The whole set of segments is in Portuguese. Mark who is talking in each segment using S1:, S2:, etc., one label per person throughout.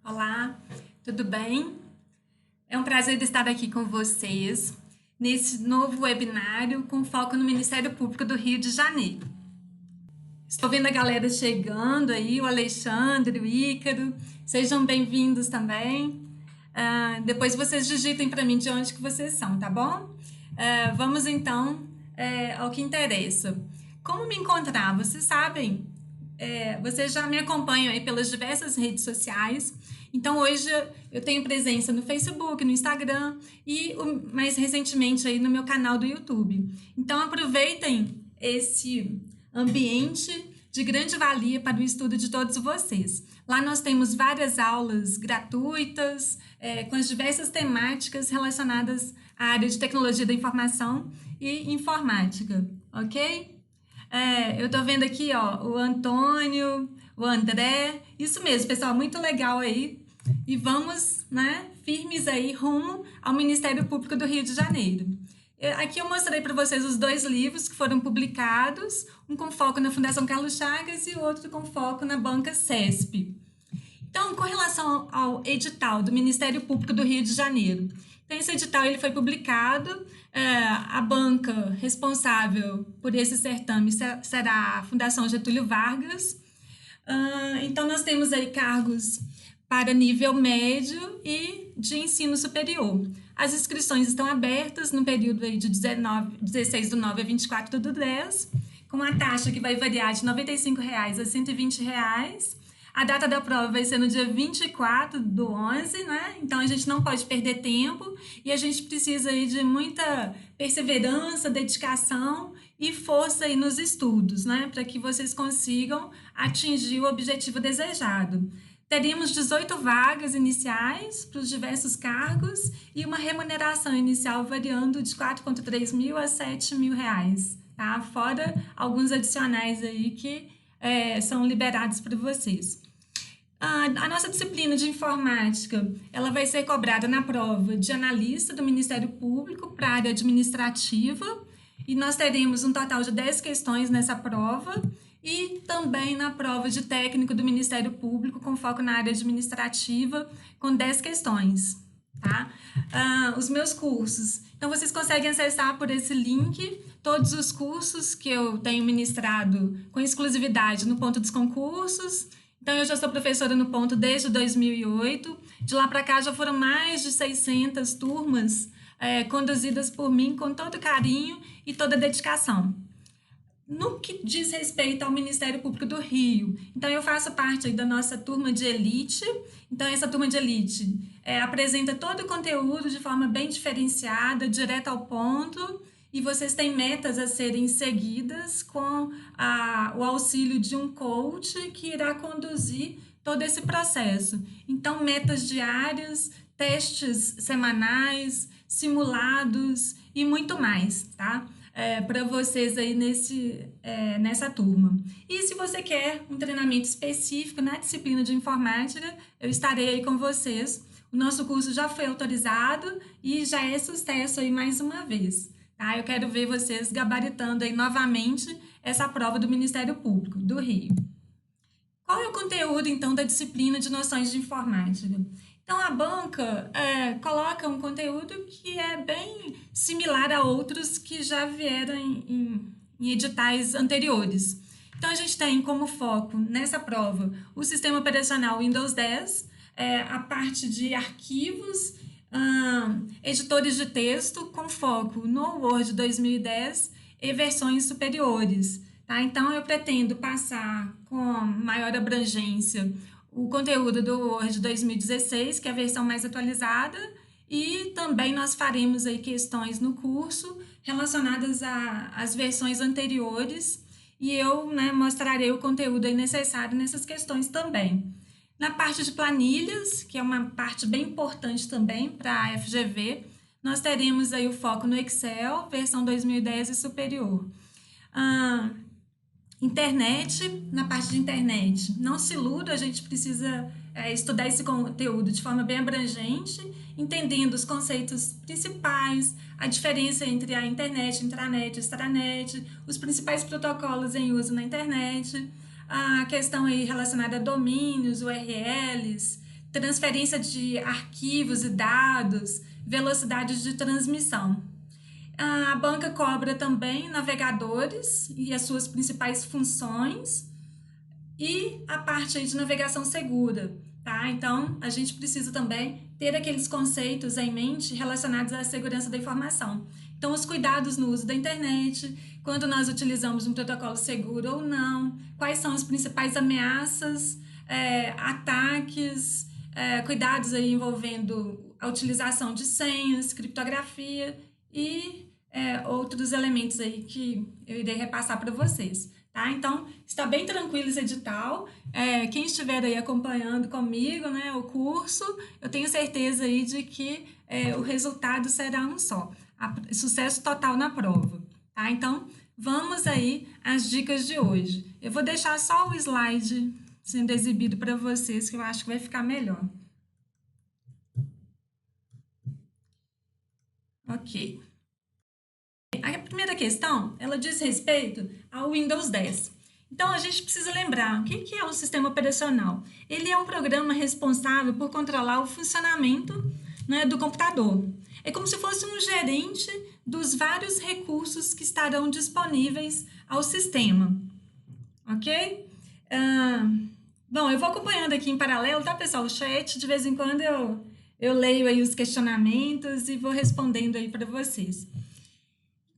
S1: Olá, tudo bem? É um prazer estar aqui com vocês nesse novo webinário com foco no Ministério Público do Rio de Janeiro. Estou vendo a galera chegando aí, o Alexandre, o Ícaro, sejam bem-vindos também. Depois vocês digitem para mim de onde que vocês são, tá bom? Vamos então ao que interessa. Como me encontrar? Vocês sabem, vocês já me acompanham aí pelas diversas redes sociais. Então hoje eu tenho presença no Facebook, no Instagram e mais recentemente aí no meu canal do YouTube. Então aproveitem esse ambiente de grande valia para o estudo de todos vocês. Lá nós temos várias aulas gratuitas, com as diversas temáticas relacionadas à área de tecnologia da informação e informática, ok? Eu tô vendo aqui, ó, o Antônio, o André, isso mesmo, pessoal, muito legal aí. E vamos, né, firmes aí rumo ao Ministério Público do Rio de Janeiro. Aqui eu mostrei para vocês os dois livros que foram publicados, um com foco na Fundação Carlos Chagas e outro com foco na Banca CESP. Então, com relação ao edital do Ministério Público do Rio de Janeiro, então esse edital ele foi publicado, a banca responsável por esse certame será a Fundação Getúlio Vargas. Então, nós temos aí cargos para nível médio e de ensino superior. As inscrições estão abertas no período aí de 16/9 a 24/10, com uma taxa que vai variar de R$ 95,00 a R$ 120,00. A data da prova vai ser no dia 24/11, né? Então a gente não pode perder tempo e a gente precisa aí de muita perseverança, dedicação e força aí nos estudos, né? Para que vocês consigam atingir o objetivo desejado. Teríamos 18 vagas iniciais para os diversos cargos e uma remuneração inicial variando de R$ 4.3 mil a R$ 7.000, tá? Fora alguns adicionais aí que são liberados para vocês. A nossa disciplina de informática, ela vai ser cobrada na prova de analista do Ministério Público para a área administrativa e nós teremos um total de 10 questões nessa prova e também na prova de técnico do Ministério Público com foco na área administrativa com 10 questões, tá? Os meus cursos, então vocês conseguem acessar por esse link todos os cursos que eu tenho ministrado com exclusividade no Ponto dos Concursos. Então, eu já sou professora no Ponto desde 2008. De lá para cá, já foram mais de 600 turmas conduzidas por mim com todo carinho e toda dedicação. No que diz respeito ao Ministério Público do Rio, então eu faço parte aí da nossa turma de elite. Então, essa turma de elite apresenta todo o conteúdo de forma bem diferenciada, direto ao ponto, e vocês têm metas a serem seguidas com o auxílio de um coach que irá conduzir todo esse processo. Então, metas diárias, testes semanais, simulados e muito mais, tá? Para vocês aí nessa turma. E se você quer um treinamento específico na disciplina de informática, eu estarei aí com vocês. O nosso curso já foi autorizado e já é sucesso aí mais uma vez. Tá? Eu quero ver vocês gabaritando aí novamente essa prova do Ministério Público do Rio. Qual é o conteúdo, então, da disciplina de noções de informática? Então, a banca coloca um conteúdo que é bem similar a outros que já vieram em editais anteriores. Então, a gente tem como foco nessa prova o sistema operacional Windows 10, a parte de arquivos, editores de texto com foco no Word 2010 e versões superiores. Tá? Então, eu pretendo passar com maior abrangência o conteúdo do Word 2016, que é a versão mais atualizada, e também nós faremos aí questões no curso relacionadas às versões anteriores, e eu mostrarei o conteúdo aí necessário nessas questões também. Na parte de planilhas, que é uma parte bem importante também para a FGV, nós teremos aí o foco no Excel, versão 2010 e superior. Internet, na parte de internet, não se iluda, a gente precisa estudar esse conteúdo de forma bem abrangente, entendendo os conceitos principais, a diferença entre a internet, intranet, extranet, os principais protocolos em uso na internet, a questão aí relacionada a domínios, URLs, transferência de arquivos e dados, velocidade de transmissão. A banca cobra também navegadores e as suas principais funções e a parte aí de navegação segura, tá? Então, a gente precisa também ter aqueles conceitos em mente relacionados à segurança da informação. Então, os cuidados no uso da internet, quando nós utilizamos um protocolo seguro ou não, quais são as principais ameaças, ataques, cuidados aí envolvendo a utilização de senhas, criptografia e outros elementos aí que eu irei repassar para vocês. Tá? Então, está bem tranquilo esse edital. Quem estiver aí acompanhando comigo, né, o curso, eu tenho certeza aí de que o resultado será um só. Sucesso total na prova. Tá? Então, vamos aí às dicas de hoje. Eu vou deixar só o slide sendo exibido para vocês, que eu acho que vai ficar melhor. Ok. A primeira questão, ela diz respeito ao Windows 10. Então, a gente precisa lembrar, o que é o sistema operacional? Ele é um programa responsável por controlar o funcionamento, né, do computador. É como se fosse um gerente dos vários recursos que estarão disponíveis ao sistema. Ok? Bom, eu vou acompanhando aqui em paralelo, tá, pessoal? O chat, de vez em quando eu leio aí os questionamentos e vou respondendo aí para vocês.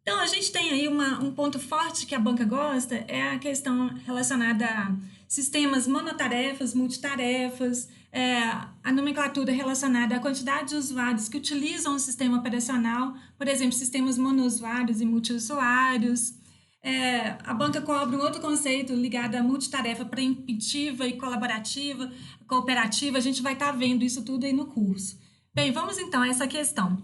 S1: Então, a gente tem aí um ponto forte que a banca gosta, é a questão relacionada a sistemas monotarefas, multitarefas, a nomenclatura relacionada à quantidade de usuários que utilizam o sistema operacional, por exemplo, sistemas monousuários e multiusuários. A banca cobra um outro conceito ligado à multitarefa preemptiva e colaborativa, cooperativa, a gente vai estar vendo isso tudo aí no curso. Bem, vamos então a essa questão.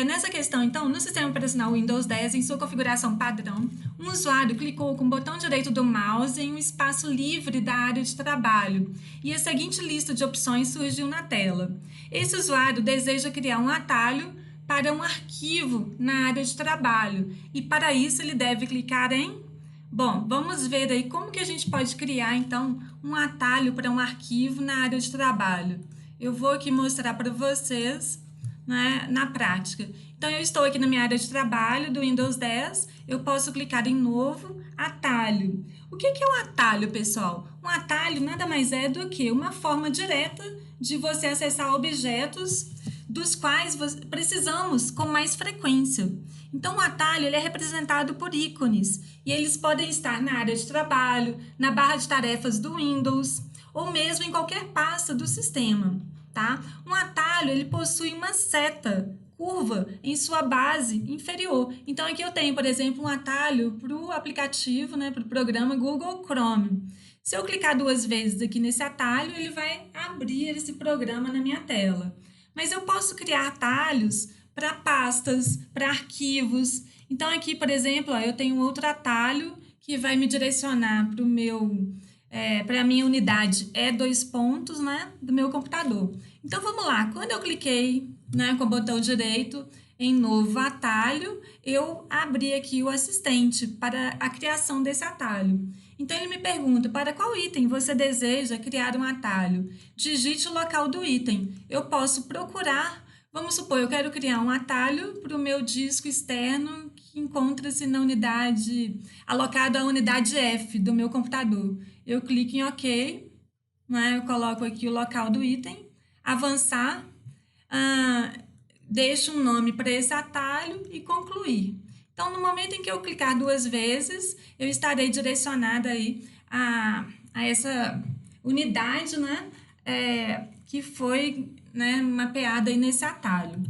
S1: Nessa questão, então, no sistema operacional Windows 10, em sua configuração padrão, um usuário clicou com o botão direito do mouse em um espaço livre da área de trabalho e a seguinte lista de opções surgiu na tela. Esse usuário deseja criar um atalho para um arquivo na área de trabalho e, para isso, ele deve clicar em... Bom, vamos ver aí como que a gente pode criar, então, um atalho para um arquivo na área de trabalho. Eu vou aqui mostrar para vocês, né, na prática. Então, eu estou aqui na minha área de trabalho do Windows 10, eu posso clicar em novo, atalho. O que é um atalho, pessoal? Um atalho nada mais é do que uma forma direta de você acessar objetos dos quais precisamos com mais frequência. Então, o atalho ele é representado por ícones e eles podem estar na área de trabalho, na barra de tarefas do Windows, ou mesmo em qualquer pasta do sistema, tá? Um atalho, ele possui uma seta curva em sua base inferior. Então, aqui eu tenho, por exemplo, um atalho para o aplicativo, né, para o programa Google Chrome. Se eu clicar 2 vezes aqui nesse atalho, ele vai abrir esse programa na minha tela. Mas eu posso criar atalhos para pastas, para arquivos. Então, aqui, por exemplo, ó, eu tenho outro atalho que vai me direcionar para o meu... para a minha unidade E2 né, do meu computador. Então, vamos lá. Quando eu cliquei, né, com o botão direito em novo atalho, eu abri aqui o assistente para a criação desse atalho. Então, ele me pergunta, para qual item você deseja criar um atalho? Digite o local do item. Eu posso procurar, vamos supor, eu quero criar um atalho para o meu disco externo que encontra-se na unidade, alocado à unidade F do meu computador. Eu clico em OK, né? Eu coloco aqui o local do item, avançar, deixo um nome para esse atalho e concluir. Então, no momento em que eu clicar 2 vezes, eu estarei direcionada aí a essa unidade, né? Que foi, né, mapeada aí nesse atalho.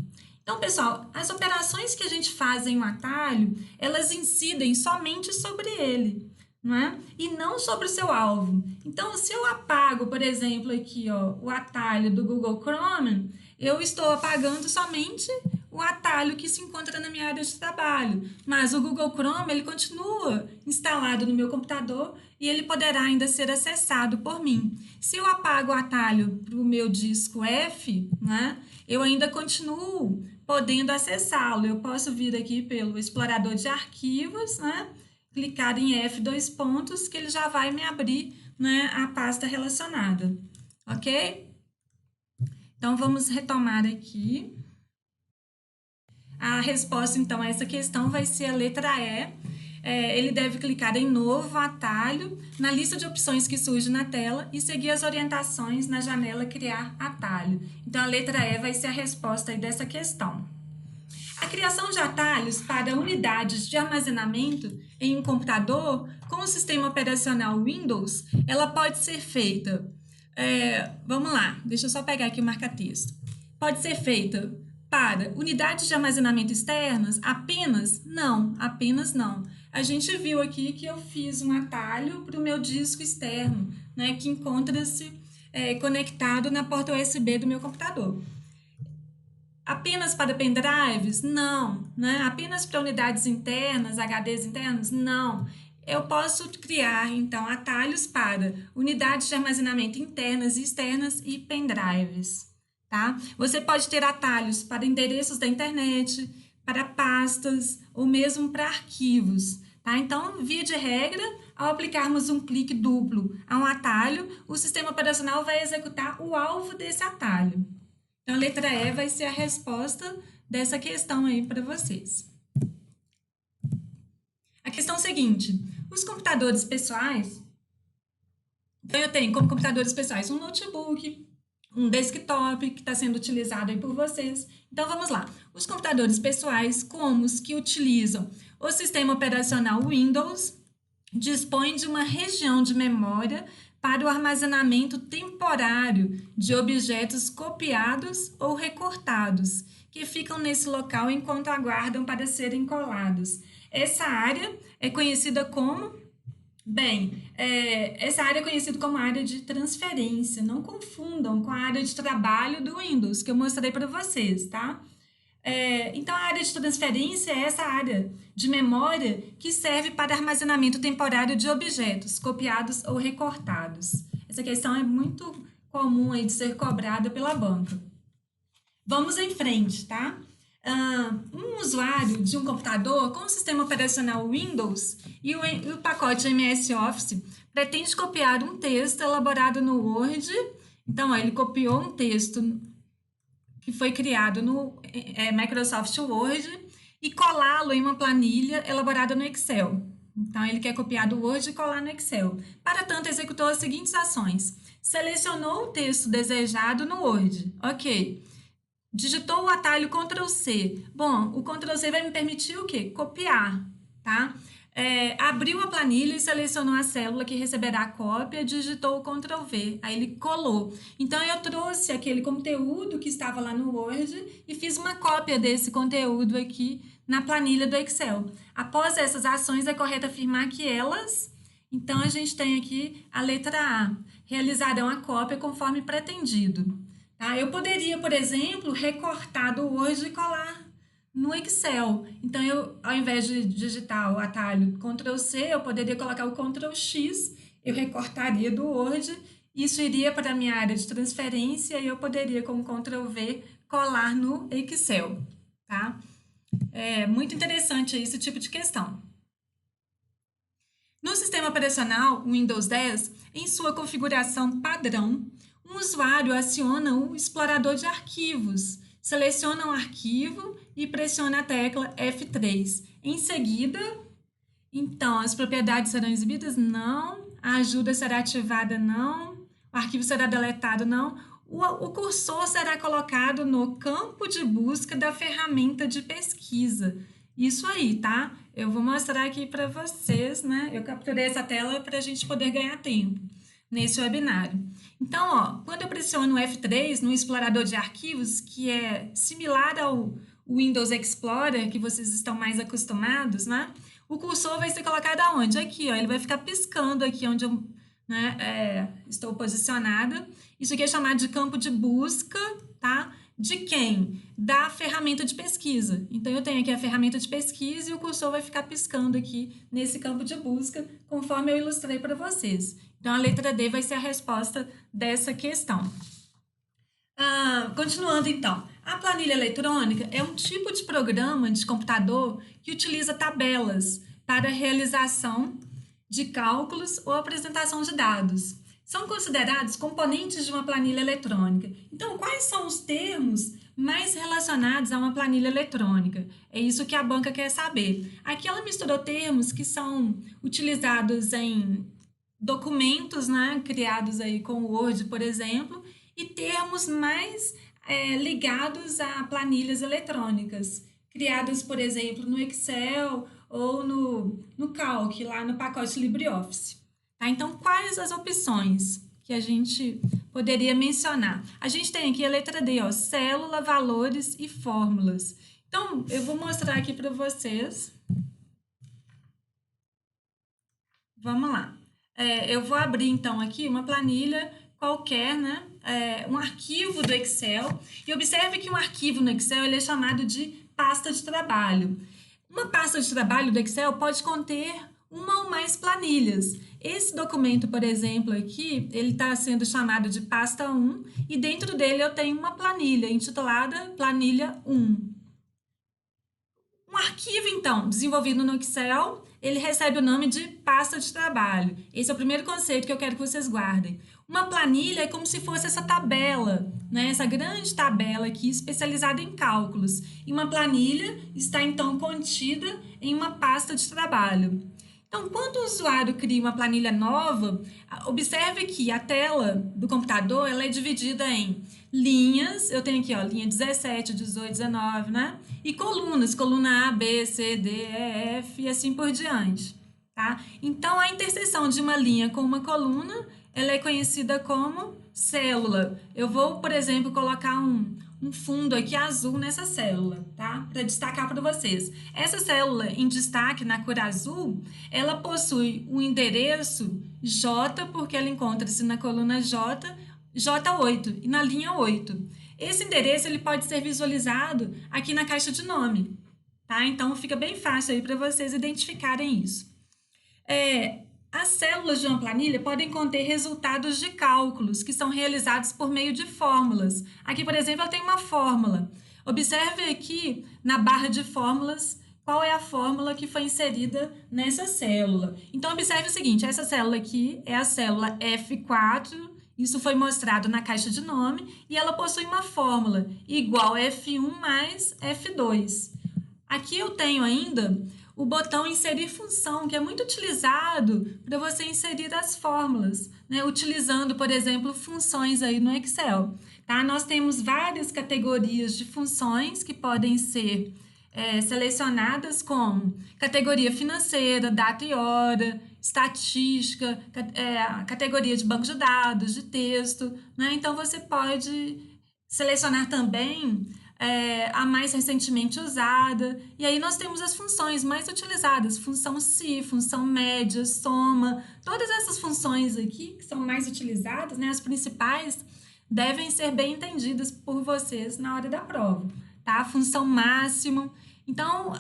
S1: Então, pessoal, as operações que a gente faz em um atalho, elas incidem somente sobre ele, não é? E não sobre o seu alvo. Então, se eu apago, por exemplo, aqui, ó, o atalho do Google Chrome, eu estou apagando somente o atalho que se encontra na minha área de trabalho. Mas o Google Chrome, ele continua instalado no meu computador e ele poderá ainda ser acessado por mim. Se eu apago o atalho para o meu disco F, né, eu ainda continuo podendo acessá-lo. Eu posso vir aqui pelo explorador de arquivos, né, clicar em F2 que ele já vai me abrir, né, a pasta relacionada. Ok? Então, vamos retomar aqui. A resposta, então, a essa questão vai ser a letra E. Ele deve clicar em novo atalho na lista de opções que surge na tela e seguir as orientações na janela criar atalho. Então, a letra E vai ser a resposta aí dessa questão. A criação de atalhos para unidades de armazenamento em um computador com o sistema operacional Windows, ela pode ser feita, vamos lá, deixa eu só pegar aqui o marca-texto. Pode ser feita para unidades de armazenamento externas apenas? Não, apenas não. A gente viu aqui que eu fiz um atalho para o meu disco externo, né, que encontra-se conectado na porta USB do meu computador. Apenas para pendrives? Não. Né? Apenas para unidades internas, HDs internos? Não. Eu posso criar, então, atalhos para unidades de armazenamento internas e externas e pendrives. Tá? Você pode ter atalhos para endereços da internet, para pastas ou mesmo para arquivos. Tá? Então, via de regra, ao aplicarmos um clique duplo a um atalho, o sistema operacional vai executar o alvo desse atalho. Então, a letra E vai ser a resposta dessa questão aí para vocês. A questão seguinte, os computadores pessoais, então eu tenho como computadores pessoais um notebook, um desktop que está sendo utilizado aí por vocês. Então, vamos lá. Os computadores pessoais, como os que utilizam o sistema operacional Windows, dispõem de uma região de memória para o armazenamento temporário de objetos copiados ou recortados, que ficam nesse local enquanto aguardam para serem colados. Essa área é conhecida como... essa área é conhecida como área de transferência. Não confundam com a área de trabalho do Windows, que eu mostrei para vocês, tá? Então, a área de transferência é essa área de memória que serve para armazenamento temporário de objetos copiados ou recortados. Essa questão é muito comum aí de ser cobrada pela banca. Vamos em frente, tá? Um usuário de um computador com o sistema operacional Windows e o pacote MS Office pretende copiar um texto elaborado no Word. Então, ele copiou um texto que foi criado no Microsoft Word e colá-lo em uma planilha elaborada no Excel. Então, ele quer copiar do Word e colar no Excel. Para tanto, executou as seguintes ações. Selecionou o texto desejado no Word. Ok. Digitou o atalho Ctrl+C. Bom, o Ctrl+C vai me permitir o quê? Copiar, tá? Abriu a planilha e selecionou a célula que receberá a cópia, digitou o Ctrl+V, aí ele colou. Então, eu trouxe aquele conteúdo que estava lá no Word e fiz uma cópia desse conteúdo aqui na planilha do Excel. Após essas ações, é correto afirmar que elas... Então, a gente tem aqui a letra A. Realizarão a cópia conforme pretendido. Tá? Eu poderia, por exemplo, recortar do Word e colar no Excel. Então, ao invés de digitar o atalho Ctrl+C, eu poderia colocar o Ctrl+X, eu recortaria do Word, isso iria para a minha área de transferência e eu poderia, com o Ctrl+V, colar no Excel. Tá? É muito interessante esse tipo de questão. No sistema operacional Windows 10, em sua configuração padrão, um usuário aciona o explorador de arquivos, seleciona um arquivo e pressiona a tecla F3. Em seguida, então, as propriedades serão exibidas? Não. A ajuda será ativada? Não. O arquivo será deletado? Não. O cursor será colocado no campo de busca da ferramenta de pesquisa. Isso aí, tá? Eu vou mostrar aqui para vocês, né? Eu capturei essa tela para a gente poder ganhar tempo nesse webinário. Então, ó, quando eu pressiono o F3 no explorador de arquivos, que é similar ao Windows Explorer, que vocês estão mais acostumados, né? O cursor vai ser colocado aonde? Aqui, ó, ele vai ficar piscando aqui onde eu estou posicionada. Isso aqui é chamado de campo de busca, tá? De quem? Da ferramenta de pesquisa. Então, eu tenho aqui a ferramenta de pesquisa e o cursor vai ficar piscando aqui nesse campo de busca, conforme eu ilustrei para vocês. Então, a letra D vai ser a resposta dessa questão. Continuando, então. A planilha eletrônica é um tipo de programa de computador que utiliza tabelas para realização de cálculos ou apresentação de dados. são considerados componentes de uma planilha eletrônica. Então, quais são os termos mais relacionados a uma planilha eletrônica? É isso que a banca quer saber. Aqui ela misturou termos que são utilizados em documentos, né, criados aí com o Word, por exemplo, e termos mais ligados a planilhas eletrônicas, criadas, por exemplo, no Excel ou no Calc, lá no pacote LibreOffice. Tá? Então, quais as opções que a gente poderia mencionar? A gente tem aqui a letra D, ó, célula, valores e fórmulas. Então, eu vou mostrar aqui para vocês. Vamos lá. Eu vou abrir, então, aqui uma planilha qualquer, né? Um arquivo do Excel. E observe que um arquivo no Excel ele é chamado de pasta de trabalho. Uma pasta de trabalho do Excel pode conter uma ou mais planilhas. Esse documento, por exemplo, aqui, ele está sendo chamado de pasta 1 e dentro dele eu tenho uma planilha intitulada planilha 1. Um arquivo, então, desenvolvido no Excel, ele recebe o nome de pasta de trabalho. Esse é o primeiro conceito que eu quero que vocês guardem. Uma planilha é como se fosse essa tabela, né? Essa grande tabela aqui especializada em cálculos. E uma planilha está, então, contida em uma pasta de trabalho. Então, quando o usuário cria uma planilha nova, observe que a tela do computador ela é dividida em linhas, eu tenho aqui ó, linha 17, 18, 19, né? E colunas, coluna A, B, C, D, E, F e assim por diante. Tá? Então, a interseção de uma linha com uma coluna, ela é conhecida como célula. Eu vou, por exemplo, colocar um fundo aqui azul nessa célula, tá? Para destacar para vocês. Essa célula em destaque na cor azul, ela possui um endereço J, porque ela encontra-se na coluna J, J8 e na linha 8. Esse endereço ele pode ser visualizado aqui na caixa de nome, tá? Então fica bem fácil aí para vocês identificarem isso. As células de uma planilha podem conter resultados de cálculos que são realizados por meio de fórmulas. Aqui, por exemplo, eu tenho uma fórmula. Observe aqui na barra de fórmulas qual é a fórmula que foi inserida nessa célula. Então, observe o seguinte, essa célula aqui é a célula F4, isso foi mostrado na caixa de nome, e ela possui uma fórmula igual a F1 mais F2. Aqui eu tenho ainda o botão inserir função, que é muito utilizado para você inserir as fórmulas, né? Utilizando, por exemplo, funções aí no Excel. Tá? Nós temos várias categorias de funções que podem ser selecionadas como categoria financeira, data e hora, estatística, categoria de banco de dados, de texto, né? Então, você pode selecionar também a mais recentemente usada. E aí nós temos as funções mais utilizadas, função se, função média, soma, todas essas funções aqui que são mais utilizadas, né, as principais, devem ser bem entendidas por vocês na hora da prova, tá? Função máximo. Então,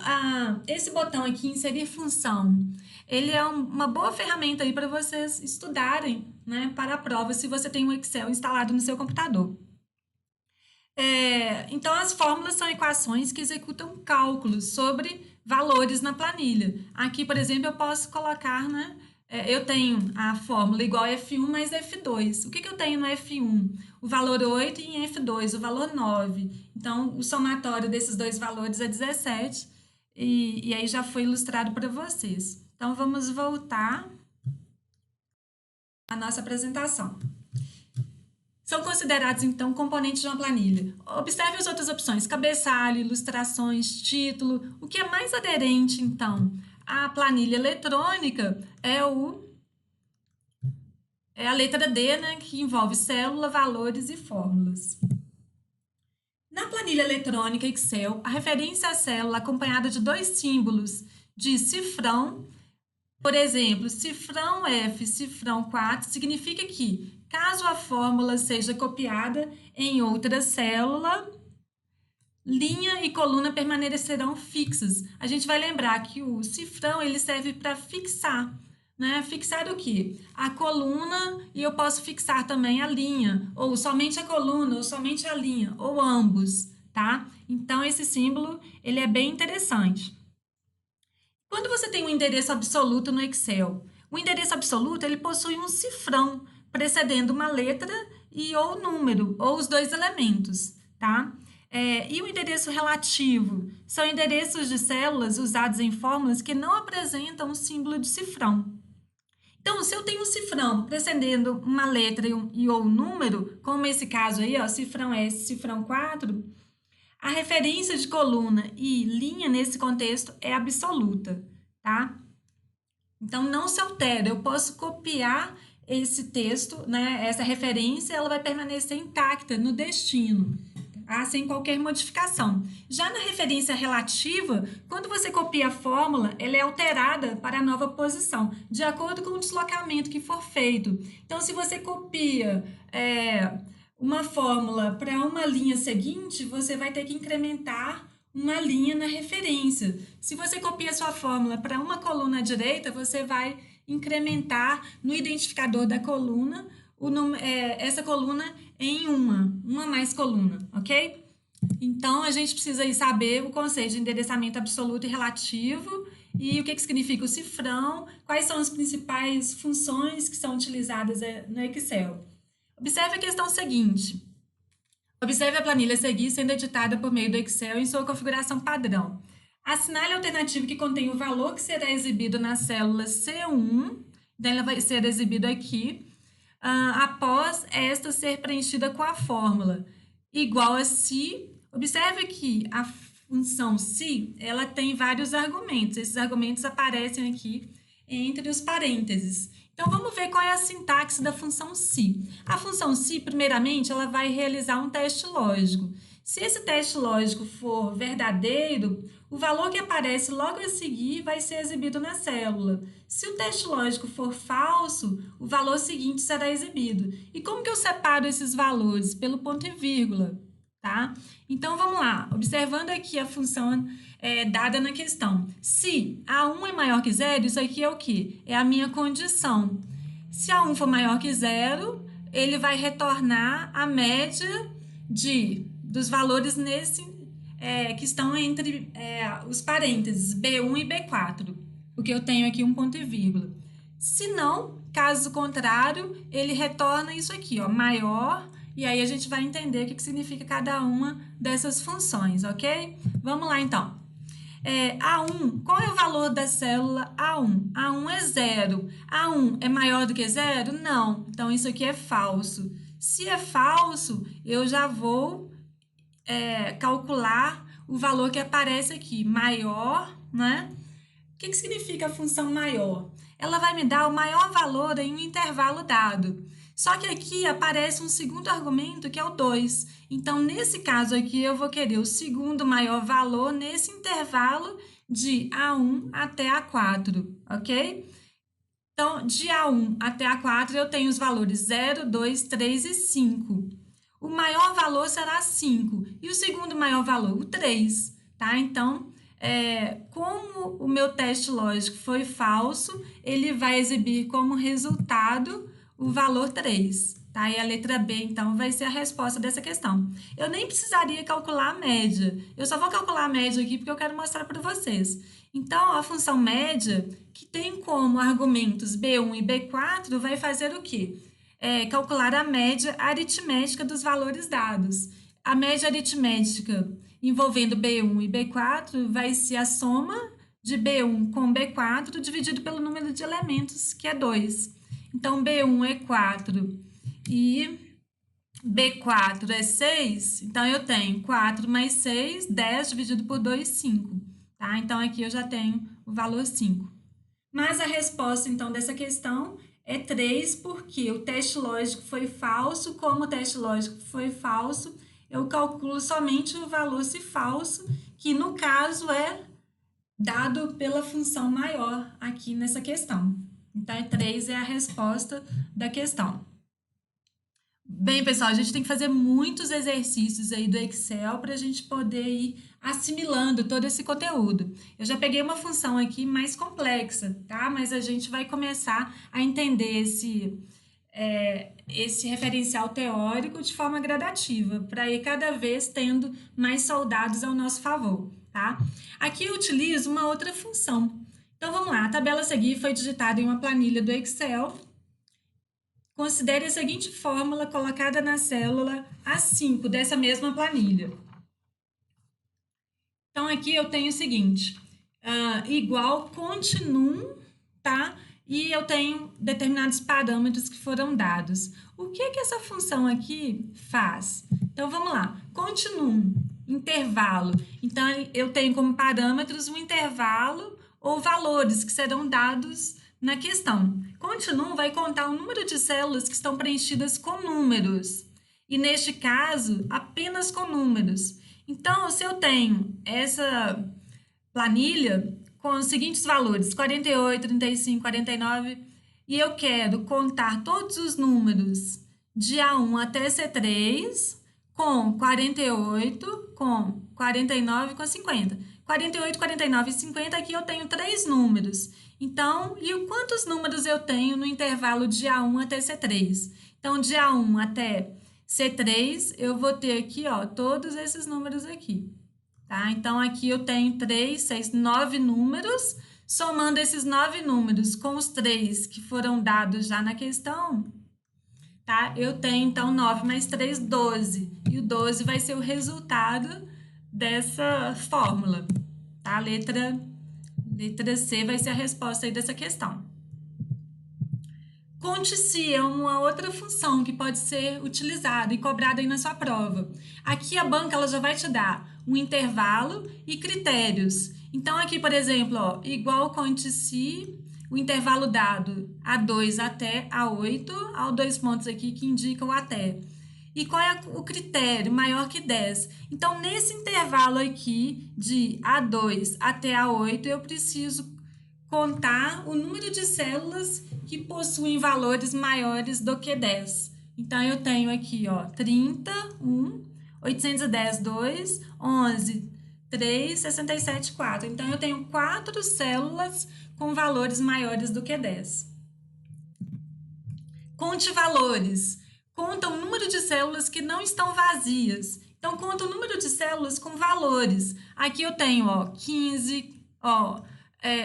S1: esse botão aqui, inserir função, ele é uma boa ferramenta aí para vocês estudarem, né, para a prova, se você tem um Excel instalado no seu computador. Então, as fórmulas são equações que executam cálculos sobre valores na planilha. Aqui, por exemplo, eu posso colocar, né? Eu tenho a fórmula igual a F1 mais F2. O que eu tenho no F1? O valor 8 e em F2 o valor 9. Então, o somatório desses dois valores é 17. E aí já foi ilustrado para vocês. Então, vamos voltar à nossa apresentação. São considerados, então, componentes de uma planilha. Observe as outras opções, cabeçalho, ilustrações, título. O que é mais aderente, então, à planilha eletrônica é a letra D, né, que envolve célula, valores e fórmulas. Na planilha eletrônica Excel, a referência à célula acompanhada de dois símbolos de cifrão, por exemplo, cifrão F, cifrão 4, significa que, caso a fórmula seja copiada em outra célula, linha e coluna permanecerão fixas. A gente vai lembrar que o cifrão ele serve para fixar, né? Fixar o quê? A coluna e eu posso fixar também a linha, ou somente a coluna, ou somente a linha, ou ambos, tá? Então, esse símbolo ele é bem interessante. Quando você tem um endereço absoluto no Excel, o endereço absoluto ele possui um cifrão precedendo uma letra e ou número, ou os dois elementos, tá? E o endereço relativo são endereços de células usados em fórmulas que não apresentam o símbolo de cifrão. Então, se eu tenho um cifrão precedendo uma letra e ou número, como esse caso aí, ó, cifrão S, cifrão 4, a referência de coluna e linha nesse contexto é absoluta, tá? Então, não se altera, eu posso copiar esse texto, né? Essa referência, ela vai permanecer intacta no destino, tá? Sem qualquer modificação. Já na referência relativa, quando você copia a fórmula, ela é alterada para a nova posição, de acordo com o deslocamento que for feito. Então, se você copia uma fórmula para uma linha seguinte, você vai ter que incrementar uma linha na referência. Se você copia sua fórmula para uma coluna à direita, você vai incrementar no identificador da coluna essa coluna em uma mais coluna, ok? Então, a gente precisa aí saber o conceito de endereçamento absoluto e relativo e o que significa o cifrão, quais são as principais funções que são utilizadas no Excel. Observe a questão seguinte. Observe a planilha a seguir sendo editada por meio do Excel em sua configuração padrão. Assinale a alternativa que contém o valor que será exibido na célula C1, então ela vai ser exibida aqui, após esta ser preenchida com a fórmula igual a si. Observe que a função si, ela tem vários argumentos. Esses argumentos aparecem aqui entre os parênteses. Então, vamos ver qual é a sintaxe da função si. A função si, primeiramente, ela vai realizar um teste lógico. Se esse teste lógico for verdadeiro, o valor que aparece logo a seguir vai ser exibido na célula. Se o teste lógico for falso, o valor seguinte será exibido. E como que eu separo esses valores? Pelo ponto e vírgula, tá? Então, vamos lá. Observando aqui a função dada na questão. Se A1 é maior que zero, isso aqui é o quê? É a minha condição. Se A1 for maior que zero, ele vai retornar a média dos valores que estão entre os parênteses B1 e B4, porque eu tenho aqui um ponto e vírgula. Se não, caso contrário, ele retorna isso aqui, ó, maior, e aí a gente vai entender o que significa cada uma dessas funções, ok? Vamos lá, então. A1, qual é o valor da célula A1? A1 é zero. A1 é maior do que zero? Não. Então, isso aqui é falso. Se é falso, eu já vou calcular o valor que aparece aqui, maior, né? O que significa a função maior? Ela vai me dar o maior valor em um intervalo dado. Só que aqui aparece um segundo argumento, que é o 2. Então, nesse caso aqui, eu vou querer o segundo maior valor nesse intervalo de A1 até A4, ok? Então, de A1 até A4, eu tenho os valores 0, 2, 3 e 5. O maior valor será 5 e o segundo maior valor, o 3, tá? Então, como o meu teste lógico foi falso, ele vai exibir como resultado o valor 3, tá? E a letra B, então, vai ser a resposta dessa questão. Eu nem precisaria calcular a média, eu só vou calcular a média aqui porque eu quero mostrar para vocês. Então, a função média, que tem como argumentos B1 e B4, vai fazer o quê? Calcular a média aritmética dos valores dados. A média aritmética envolvendo B1 e B4 vai ser a soma de B1 com B4 dividido pelo número de elementos, que é 2. Então, B1 é 4 e B4 é 6. Então, eu tenho 4 mais 6, 10 dividido por 2, 5. Tá? Então, aqui eu já tenho o valor 5. Mas a resposta, então, dessa questão é 3, porque o teste lógico foi falso. Como o teste lógico foi falso, eu calculo somente o valor se falso, que no caso é dado pela função maior aqui nessa questão. Então, 3 é a resposta da questão. Bem, pessoal, a gente tem que fazer muitos exercícios aí do Excel para a gente poder ir assimilando todo esse conteúdo. Eu já peguei uma função aqui mais complexa, tá? Mas a gente vai começar a entender esse referencial teórico de forma gradativa, para ir cada vez tendo mais soldados ao nosso favor, tá? Aqui eu utilizo uma outra função. Então, vamos lá. A tabela a seguir foi digitada em uma planilha do Excel. considere a seguinte fórmula colocada na célula A5 dessa mesma planilha. Então, aqui eu tenho o seguinte, igual continuum, tá? E eu tenho determinados parâmetros que foram dados. O que que essa função aqui faz? Então, vamos lá. Continuum, intervalo. Então, eu tenho como parâmetros um intervalo ou valores que serão dados na questão. Continuum vai contar o número de células que estão preenchidas com números. E, neste caso, apenas com números. Então, se eu tenho essa planilha com os seguintes valores, 48, 35, 49, e eu quero contar todos os números de A1 até C3 com 48, com 49 com 50. 48, 49 e 50, aqui eu tenho 3 números. Então, e quantos números eu tenho no intervalo de A1 até C3? Então, de A1 até C3, eu vou ter aqui, ó, todos esses números aqui, tá? Então, aqui eu tenho 3, 6, 9 números. Somando esses 9 números com os 3 que foram dados já na questão, tá? Eu tenho, então, 9 mais 3, 12. E o 12 vai ser o resultado dessa fórmula, tá? Letra C vai ser a resposta aí dessa questão. Conte-se é uma outra função que pode ser utilizada e cobrada aí na sua prova. Aqui a banca ela já vai te dar um intervalo e critérios. Então, aqui, por exemplo, ó, igual conte-se o intervalo dado A2 até A8, há 2 pontos aqui que indicam o até. E qual é o critério? Maior que 10. Então, nesse intervalo aqui de A2 até A8, eu preciso contar o número de células que possuem valores maiores do que 10. Então, eu tenho aqui, ó, 30, 1, 810, 2, 11, 3, 67, 4. Então, eu tenho 4 células com valores maiores do que 10. Conte valores. Conta o número de células que não estão vazias. Então, conta o número de células com valores. Aqui eu tenho, ó, 15, ó,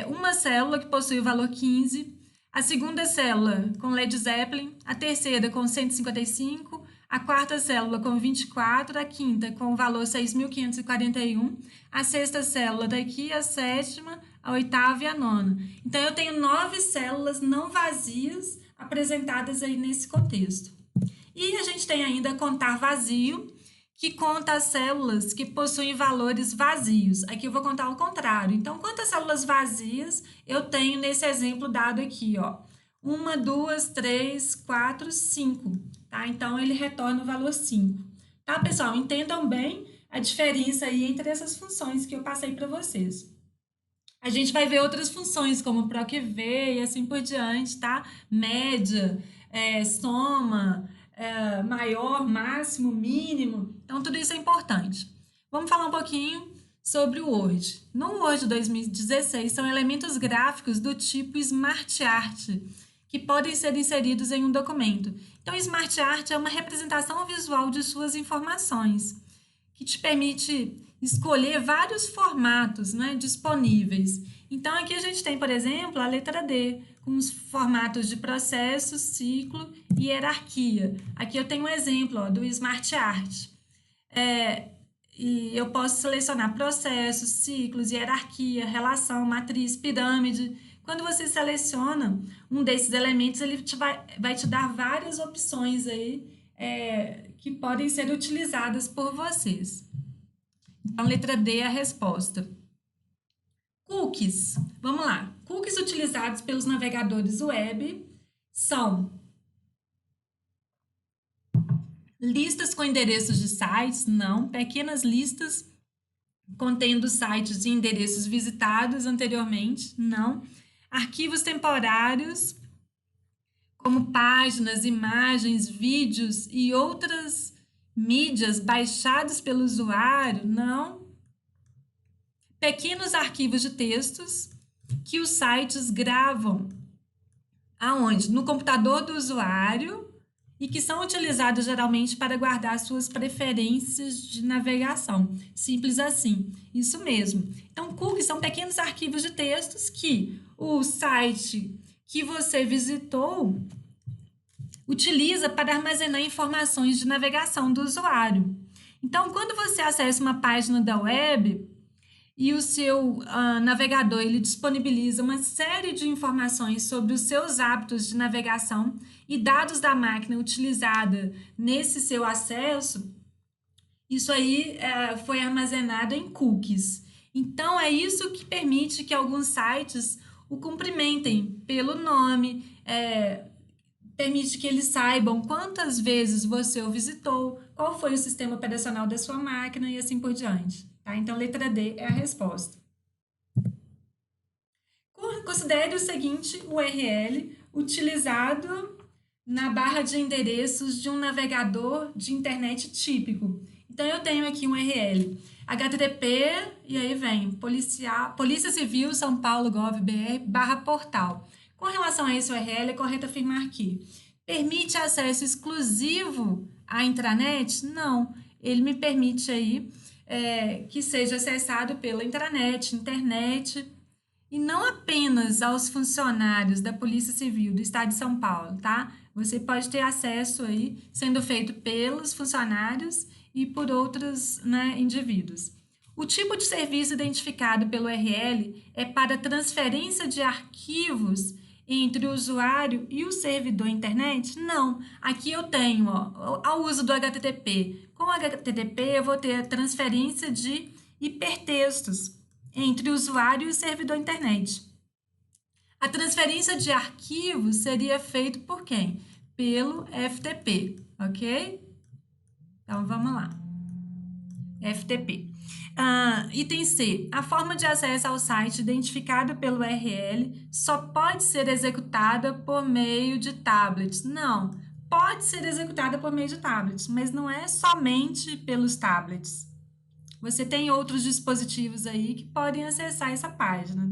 S1: uma célula que possui o valor 15, a segunda célula com Led Zeppelin, a terceira com 155, a quarta célula com 24, a quinta com o valor 6.541, a sexta célula daqui, a sétima, a oitava e a nona. Então, eu tenho 9 células não vazias apresentadas aí nesse contexto. E a gente tem ainda contar vazio, que conta as células que possuem valores vazios. Aqui eu vou contar o contrário. Então, quantas células vazias eu tenho nesse exemplo dado aqui, ó? 1, 2, 3, 4, 5, tá? Então, ele retorna o valor 5. Tá, pessoal? Entendam bem a diferença aí entre essas funções que eu passei para vocês. A gente vai ver outras funções, como PROC-V e assim por diante, tá? Média, soma, maior, máximo, mínimo. Então, tudo isso é importante. Vamos falar um pouquinho sobre o Word. No Word 2016, são elementos gráficos do tipo Smart Art, que podem ser inseridos em um documento. Então, Smart Art é uma representação visual de suas informações, que te permite escolher vários formatos, né, disponíveis. Então, aqui a gente tem, por exemplo, a letra D, com os formatos de processo, ciclo e hierarquia. Aqui eu tenho um exemplo, ó, do Smart Art. E eu posso selecionar processos, ciclos, hierarquia, relação, matriz, pirâmide. Quando você seleciona um desses elementos, ele vai te dar várias opções aí, que podem ser utilizadas por vocês. Então, letra D é a resposta. Cookies. Vamos lá. Cookies utilizados pelos navegadores web são listas com endereços de sites, não. Pequenas listas contendo sites e endereços visitados anteriormente, não. Arquivos temporários, como páginas, imagens, vídeos e outras mídias baixados pelo usuário, não. Pequenos arquivos de textos que os sites gravam aonde? No computador do usuário e que são utilizados geralmente para guardar suas preferências de navegação. Simples assim, isso mesmo. Então, cookies são pequenos arquivos de textos que o site que você visitou utiliza para armazenar informações de navegação do usuário. Então, quando você acessa uma página da web e o seu navegador ele disponibiliza uma série de informações sobre os seus hábitos de navegação e dados da máquina utilizada nesse seu acesso, isso aí foi armazenado em cookies. Então, é isso que permite que alguns sites o cumprimentem pelo nome, permite que eles saibam quantas vezes você o visitou, qual foi o sistema operacional da sua máquina e assim por diante. Tá? Então, letra D é a resposta. Considere o seguinte URL utilizado na barra de endereços de um navegador de internet típico. Então, eu tenho aqui um URL, http, e aí vem Polícia Civil São Paulo gov.br/portal. Com relação a esse URL, é correto afirmar que permite acesso exclusivo à intranet? Não, ele me permite aí que seja acessado pela internet, e não apenas aos funcionários da Polícia Civil do Estado de São Paulo, tá? Você pode ter acesso aí, sendo feito pelos funcionários e por outros indivíduos. O tipo de serviço identificado pelo URL é para transferência de arquivos entre o usuário e o servidor internet? Não. Aqui eu tenho ao uso do HTTP. Com o HTTP eu vou ter a transferência de hipertextos entre o usuário e o servidor internet. A transferência de arquivos seria feita por quem? Pelo FTP, ok? Então, vamos lá. FTP. Item C. A forma de acesso ao site identificado pelo URL só pode ser executada por meio de tablets. Não, pode ser executada por meio de tablets, mas não é somente pelos tablets. Você tem outros dispositivos aí que podem acessar essa página.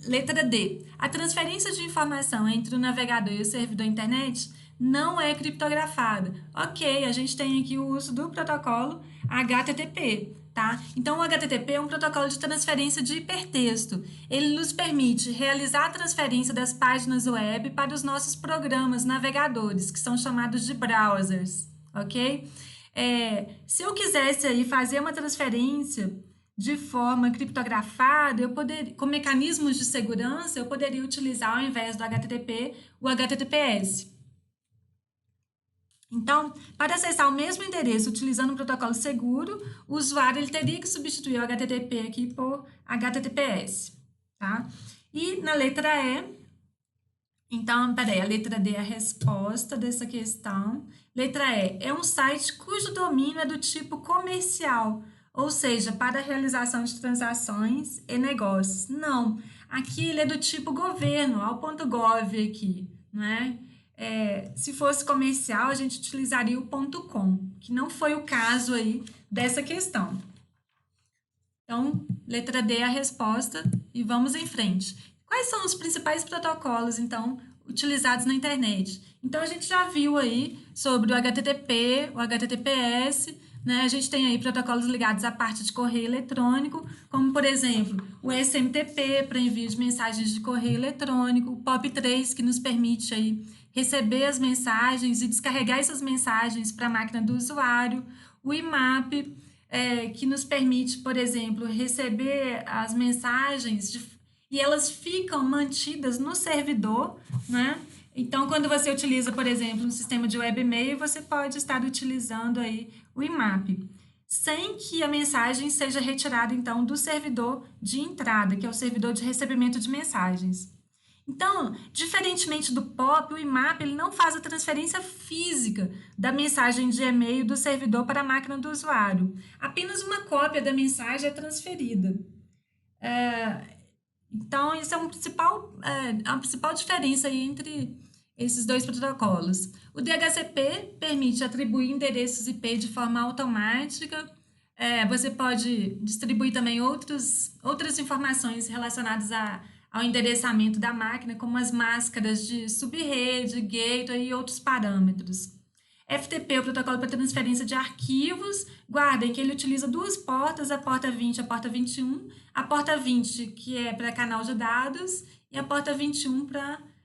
S1: Letra D. A transferência de informação entre o navegador e o servidor internet não é criptografada. Ok, a gente tem aqui o uso do protocolo HTTP, tá? Então, o HTTP é um protocolo de transferência de hipertexto. Ele nos permite realizar a transferência das páginas web para os nossos programas navegadores, que são chamados de browsers, ok? Se eu quisesse aí fazer uma transferência de forma criptografada, com mecanismos de segurança, eu poderia utilizar, ao invés do HTTP, o HTTPS. Então, para acessar o mesmo endereço utilizando um protocolo seguro, o usuário ele teria que substituir o HTTP aqui por HTTPS, tá? E na letra E, então, peraí, a letra D é a resposta dessa questão. Letra E, é um site cujo domínio é do tipo comercial, ou seja, para a realização de transações e negócios. Não, aqui ele é do tipo governo, ao ponto .gov aqui, né? Se fosse comercial, a gente utilizaria o .com, que não foi o caso aí dessa questão. Então, letra D é a resposta e vamos em frente. Quais são os principais protocolos, então, utilizados na internet? Então, a gente já viu aí sobre o HTTP, o HTTPS, né? A gente tem aí protocolos ligados à parte de correio eletrônico, como, por exemplo, o SMTP, para envio de mensagens de correio eletrônico, o POP3, que nos permite aí receber as mensagens e descarregar essas mensagens para a máquina do usuário, o IMAP, que nos permite, por exemplo, receber as mensagens e elas ficam mantidas no servidor, né? Então, quando você utiliza, por exemplo, um sistema de webmail, você pode estar utilizando aí o IMAP, sem que a mensagem seja retirada, então, do servidor de entrada, que é o servidor de recebimento de mensagens. Então, diferentemente do POP, o IMAP ele não faz a transferência física da mensagem de e-mail do servidor para a máquina do usuário. Apenas uma cópia da mensagem é transferida. Então, isso é a principal diferença aí entre esses dois protocolos. O DHCP permite atribuir endereços IP de forma automática. Você pode distribuir também outras informações relacionadas ao endereçamento da máquina, como as máscaras de subrede, gateway e outros parâmetros. FTP é o protocolo para transferência de arquivos. Guardem que ele utiliza duas portas, a porta 20 e a porta 21. A porta 20, que é para canal de dados, e a porta 21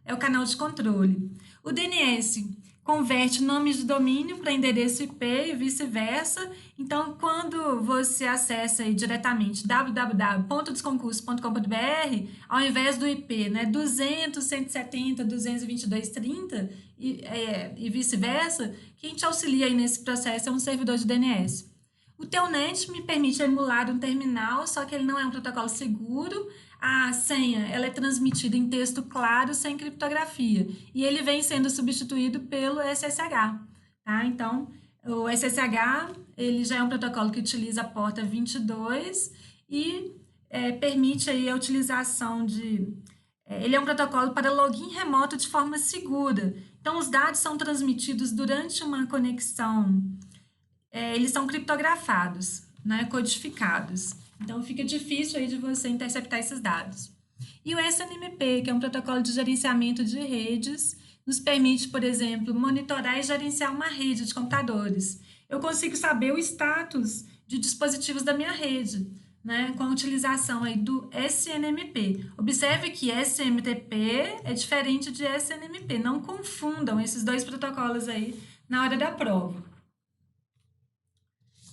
S1: é o canal de controle. O DNS converte nomes de domínio para endereço IP e vice-versa. Então, quando você acessa aí diretamente www.desconcurso.com.br, ao invés do IP, né, 200, 170, 222, 30 e vice-versa, quem te auxilia aí nesse processo é um servidor de DNS. O Telnet me permite emular um terminal, só que ele não é um protocolo seguro. A senha ela é transmitida em texto claro, sem criptografia. E ele vem sendo substituído pelo SSH. Tá? Então, o SSH ele já é um protocolo que utiliza a porta 22 e permite aí a utilização de... ele é um protocolo para login remoto de forma segura. Então, os dados são transmitidos durante uma conexão... eles são criptografados, né, codificados. Então, fica difícil aí de você interceptar esses dados. E o SNMP, que é um protocolo de gerenciamento de redes, nos permite, por exemplo, monitorar e gerenciar uma rede de computadores. Eu consigo saber o status de dispositivos da minha rede, né, com a utilização aí do SNMP. Observe que SMTP é diferente de SNMP. Não confundam esses dois protocolos aí na hora da prova.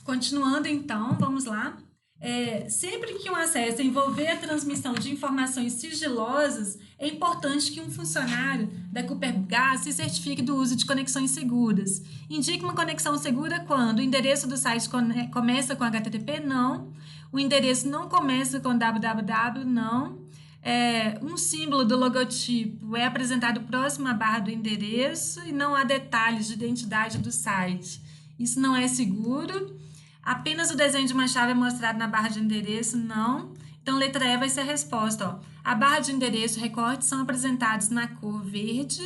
S1: Continuando, então, vamos lá. Sempre que um acesso envolver a transmissão de informações sigilosas, é importante que um funcionário da Kubernetes se certifique do uso de conexões seguras. Indique uma conexão segura quando o endereço do site começa com HTTP? Não. O endereço não começa com www? Não. Um símbolo do logotipo é apresentado próximo à barra do endereço e não há detalhes de identidade do site. Isso não é seguro. Apenas o desenho de uma chave é mostrado na barra de endereço? Não. Então, letra E vai ser a resposta. Ó. A barra de endereço e recortes são apresentados na cor verde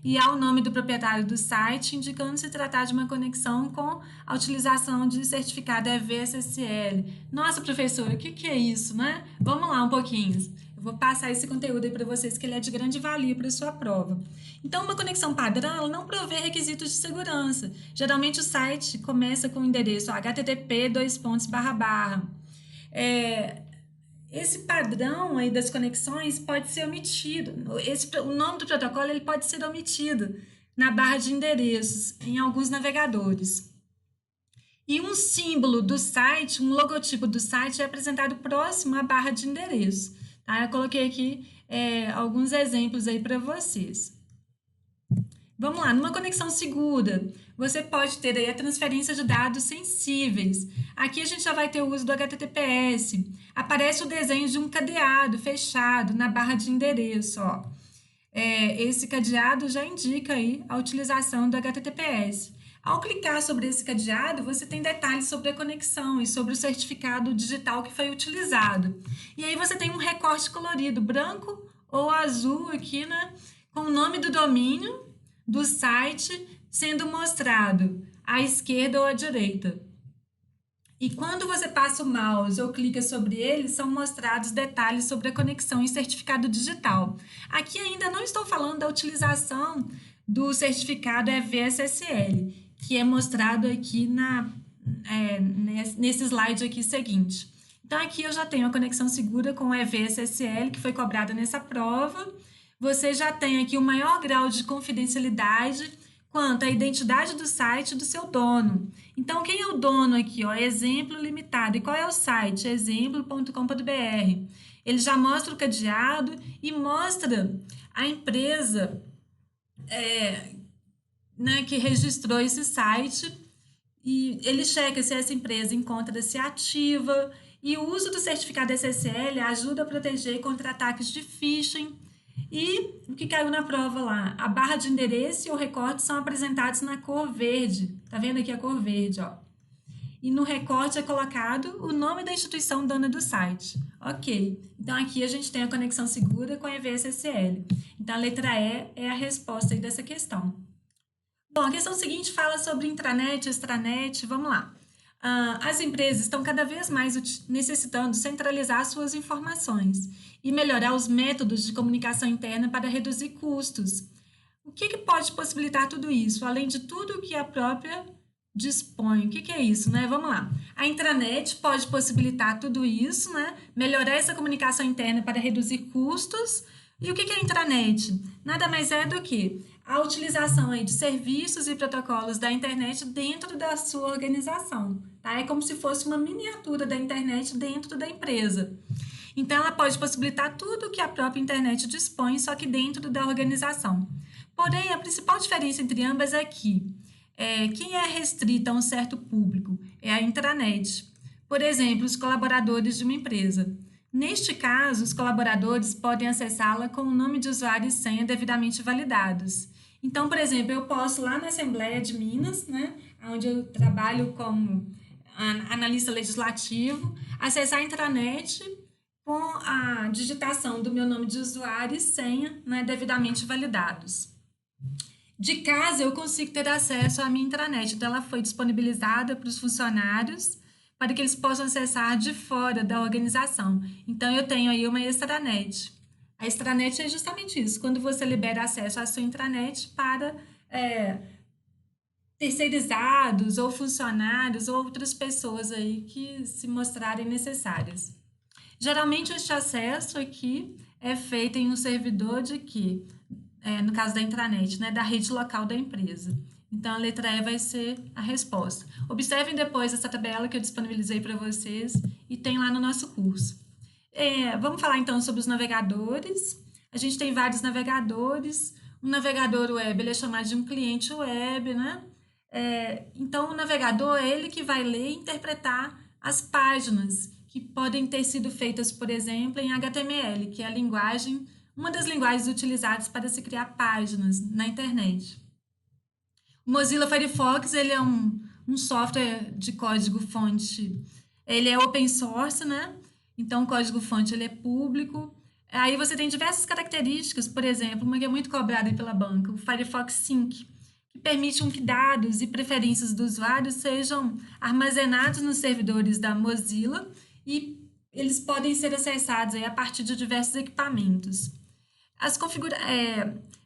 S1: e há o nome do proprietário do site, indicando se tratar de uma conexão com a utilização de certificado EV-SSL. Nossa, professora, o que é isso, né? Vamos lá um pouquinho. Eu vou passar esse conteúdo aí para vocês, que ele é de grande valia para a sua prova. Então, uma conexão padrão ela não provê requisitos de segurança. Geralmente, o site começa com o endereço http://. Esse padrão aí das conexões pode ser omitido. O nome do protocolo ele pode ser omitido na barra de endereços em alguns navegadores. E um símbolo do site, um logotipo do site é apresentado próximo à barra de endereço. Tá? Eu coloquei aqui alguns exemplos aí para vocês. Vamos lá, numa conexão segura, você pode ter aí a transferência de dados sensíveis. Aqui a gente já vai ter o uso do HTTPS. Aparece o desenho de um cadeado fechado na barra de endereço. Ó. Esse cadeado já indica aí a utilização do HTTPS. Ao clicar sobre esse cadeado, você tem detalhes sobre a conexão e sobre o certificado digital que foi utilizado. E aí você tem um recorte colorido, branco ou azul aqui, né, com o nome do domínio do site sendo mostrado à esquerda ou à direita. E quando você passa o mouse ou clica sobre ele, são mostrados detalhes sobre a conexão e certificado digital. Aqui ainda não estou falando da utilização do certificado EV-SSL, que é mostrado aqui nesse slide aqui seguinte. Então, aqui eu já tenho a conexão segura com o EV-SSL, que foi cobrada nessa prova. Você já tem aqui o maior grau de confidencialidade quanto à identidade do site e do seu dono. Então, quem é o dono aqui? Ó, exemplo limitado. E qual é o site? exemplo.com.br. Ele já mostra o cadeado e mostra a empresa que registrou esse site. E ele checa se essa empresa encontra-se ativa. E o uso do certificado SSL ajuda a proteger contra ataques de phishing. E o que caiu na prova lá? A barra de endereço e o recorte são apresentados na cor verde. Tá vendo aqui a cor verde, ó? E no recorte é colocado o nome da instituição dona do site. Ok. Então, aqui a gente tem a conexão segura com a EV-SSL. Então, a letra E é a resposta aí dessa questão. Bom, a questão seguinte fala sobre intranet, extranet. Vamos lá. As empresas estão cada vez mais necessitando centralizar suas informações e melhorar os métodos de comunicação interna para reduzir custos. O que pode possibilitar tudo isso, além de tudo que a própria dispõe? O que é isso, né? Vamos lá. A intranet pode possibilitar tudo isso, né? Melhorar essa comunicação interna para reduzir custos. E o que é a intranet? Nada mais é do que a utilização aí de serviços e protocolos da internet dentro da sua organização, tá? É como se fosse uma miniatura da internet dentro da empresa. Então, ela pode possibilitar tudo que a própria internet dispõe, só que dentro da organização. Porém, a principal diferença entre ambas é que quem é restrita a um certo público é a intranet. Por exemplo, os colaboradores de uma empresa. Neste caso, os colaboradores podem acessá-la com o nome de usuário e senha devidamente validados. Então, por exemplo, eu posso lá na Assembleia de Minas, né, onde eu trabalho como analista legislativo, acessar a intranet com a digitação do meu nome de usuário e senha, né, devidamente validados. De casa, eu consigo ter acesso à minha intranet, então ela foi disponibilizada para os funcionários para que eles possam acessar de fora da organização. Então, eu tenho aí uma extranet. A extranet é justamente isso, quando você libera acesso à sua intranet para terceirizados ou funcionários ou outras pessoas aí que se mostrarem necessárias. Geralmente, este acesso aqui é feito em um servidor de que, no caso da intranet, né, da rede local da empresa. Então, a letra E vai ser a resposta. Observem depois essa tabela que eu disponibilizei para vocês e tem lá no nosso curso. Vamos falar então sobre os navegadores. A gente tem vários navegadores. Um navegador web ele é chamado de um cliente web, né? Então, o navegador é ele que vai ler e interpretar as páginas que podem ter sido feitas, por exemplo, em HTML, que é a linguagem, uma das linguagens utilizadas para se criar páginas na internet. O Mozilla Firefox ele é um software de código-fonte, ele é open source, né? Então, o código-fonte ele é público. Aí você tem diversas características, por exemplo, uma que é muito cobrada pela banca, o Firefox Sync, que permite que dados e preferências do usuário sejam armazenados nos servidores da Mozilla e eles podem ser acessados aí a partir de diversos equipamentos.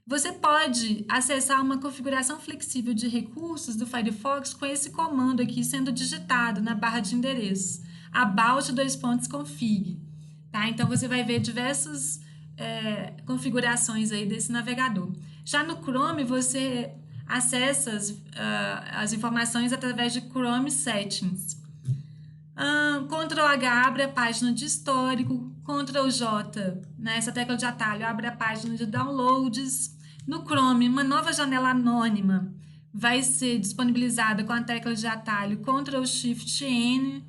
S1: Você pode acessar uma configuração flexível de recursos do Firefox com esse comando aqui sendo digitado na barra de endereços, about:config. Tá? Então, você vai ver diversas configurações aí desse navegador. Já no Chrome, você acessa as informações através de Chrome Settings. Ctrl H abre a página de histórico, Ctrl J, né, essa tecla de atalho, abre a página de downloads. No Chrome, uma nova janela anônima vai ser disponibilizada com a tecla de atalho Ctrl Shift N.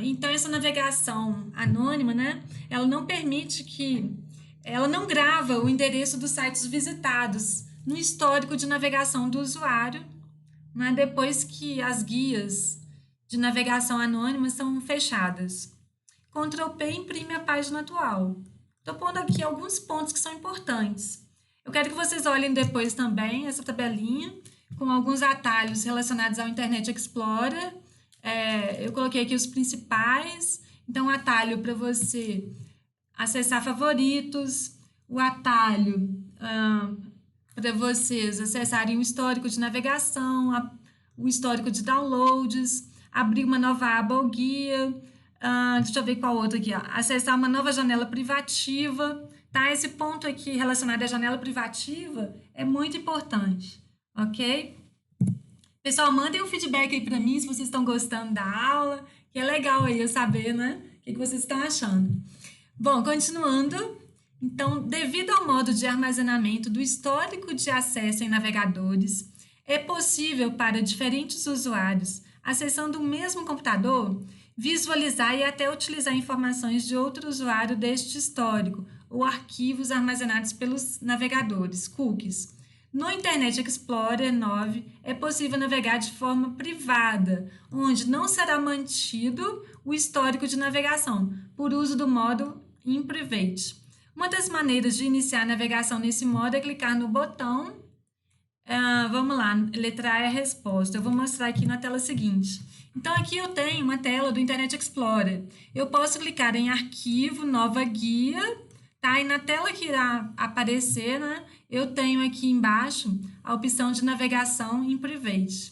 S1: Então, essa navegação anônima, né, ela não permite ela não grava o endereço dos sites visitados no histórico de navegação do usuário, né, depois que as guias de navegação anônima são fechadas. Ctrl P imprime a página atual. Estou pondo aqui alguns pontos que são importantes. Eu quero que vocês olhem depois também essa tabelinha com alguns atalhos relacionados ao Internet Explorer. Eu coloquei aqui os principais. Então, o atalho para você acessar favoritos, o atalho para vocês acessarem o histórico de navegação, o histórico de downloads, abrir uma nova aba ou guia, deixa eu ver qual outra aqui, acessar uma nova janela privativa, tá? Esse ponto aqui relacionado à janela privativa é muito importante, ok? Pessoal, mandem um feedback aí para mim se vocês estão gostando da aula, que é legal aí eu saber, né? O que vocês estão achando. Bom, continuando. Então, devido ao modo de armazenamento do histórico de acesso em navegadores, é possível para diferentes usuários, acessando o mesmo computador, visualizar e até utilizar informações de outro usuário deste histórico ou arquivos armazenados pelos navegadores, cookies. No Internet Explorer 9, é possível navegar de forma privada, onde não será mantido o histórico de navegação, por uso do modo In Private. Uma das maneiras de iniciar a navegação nesse modo é clicar no botão. Vamos lá, letra A é a resposta. Eu vou mostrar aqui na tela seguinte. Então, aqui eu tenho uma tela do Internet Explorer. Eu posso clicar em Arquivo, Nova Guia, tá? E na tela que irá aparecer, né, eu tenho aqui embaixo a opção de navegação em Private,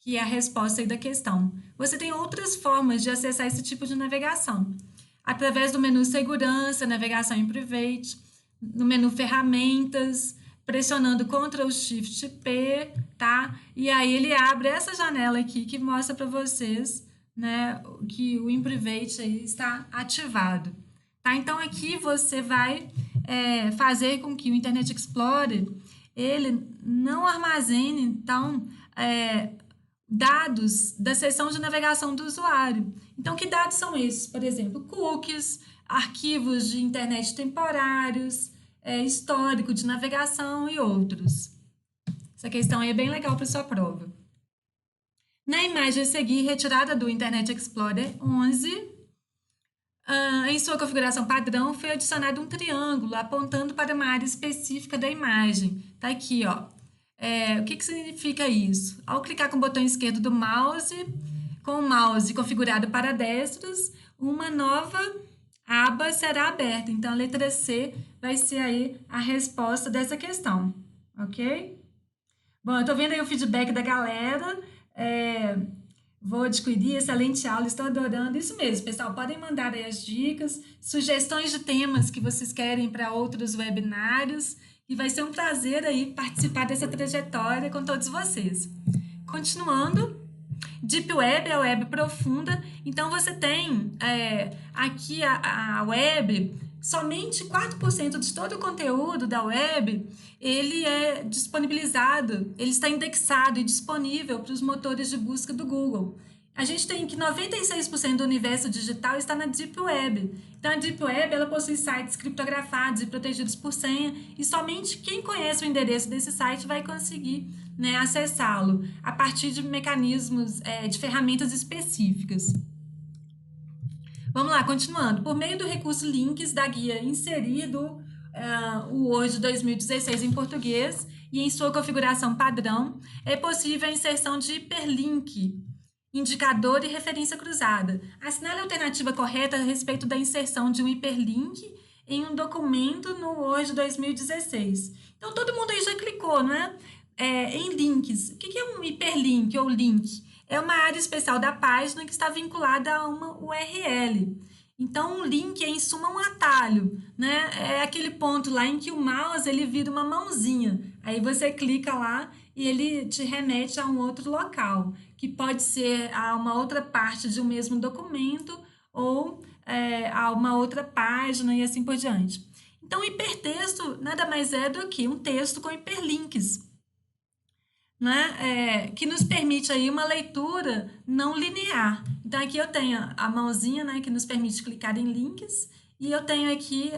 S1: que é a resposta aí da questão. Você tem outras formas de acessar esse tipo de navegação. Através do menu Segurança, Navegação em Private, no menu Ferramentas, pressionando Ctrl Shift P, tá? E aí ele abre essa janela aqui que mostra para vocês, né, que o InPrivate aí está ativado, tá? Então aqui você vai fazer com que o Internet Explorer ele não armazene, então, dados da seção de navegação do usuário. Então, que dados são esses? Por exemplo, cookies, arquivos de internet temporários, histórico de navegação e outros. Essa questão aí é bem legal para sua prova. Na imagem a seguir, retirada do Internet Explorer 11, em sua configuração padrão, foi adicionado um triângulo apontando para uma área específica da imagem. Tá aqui, ó. O que significa isso? Ao clicar com o botão esquerdo do mouse, com o mouse configurado para destros, uma nova aba será aberta. Então, a letra C vai ser aí a resposta dessa questão, ok? Bom, eu tô vendo aí o feedback da galera. Vou adquirir, excelente aula, estou adorando. Isso mesmo, pessoal, podem mandar aí as dicas, sugestões de temas que vocês querem para outros webinários, e vai ser um prazer aí participar dessa trajetória com todos vocês. Continuando, Deep Web é a web profunda, então você tem aqui a web, somente 4% de todo o conteúdo da web, ele é disponibilizado, ele está indexado e disponível para os motores de busca do Google. A gente tem que 96% do universo digital está na Deep Web. Então, a Deep Web ela possui sites criptografados e protegidos por senha, e somente quem conhece o endereço desse site vai conseguir, né, acessá-lo a partir de mecanismos, de ferramentas específicas. Vamos lá, continuando. Por meio do recurso Links da guia Inserido, o Word 2016 em português e em sua configuração padrão, é possível a inserção de hiperlink, indicador e referência cruzada. Assinale a alternativa correta a respeito da inserção de um hiperlink em um documento no Word 2016. Então, todo mundo aí já clicou, não é? Em links. O que é um hiperlink ou link? É uma área especial da página que está vinculada a uma URL. Então, um link é, em suma, um atalho, né? É aquele ponto lá em que o mouse ele vira uma mãozinha. Aí você clica lá e ele te remete a um outro local, que pode ser a uma outra parte de um mesmo documento ou a uma outra página e assim por diante. Então, hipertexto nada mais é do que um texto com hiperlinks, né? Que nos permite aí uma leitura não linear. Então, aqui eu tenho a mãozinha, né, que nos permite clicar em links, e eu tenho aqui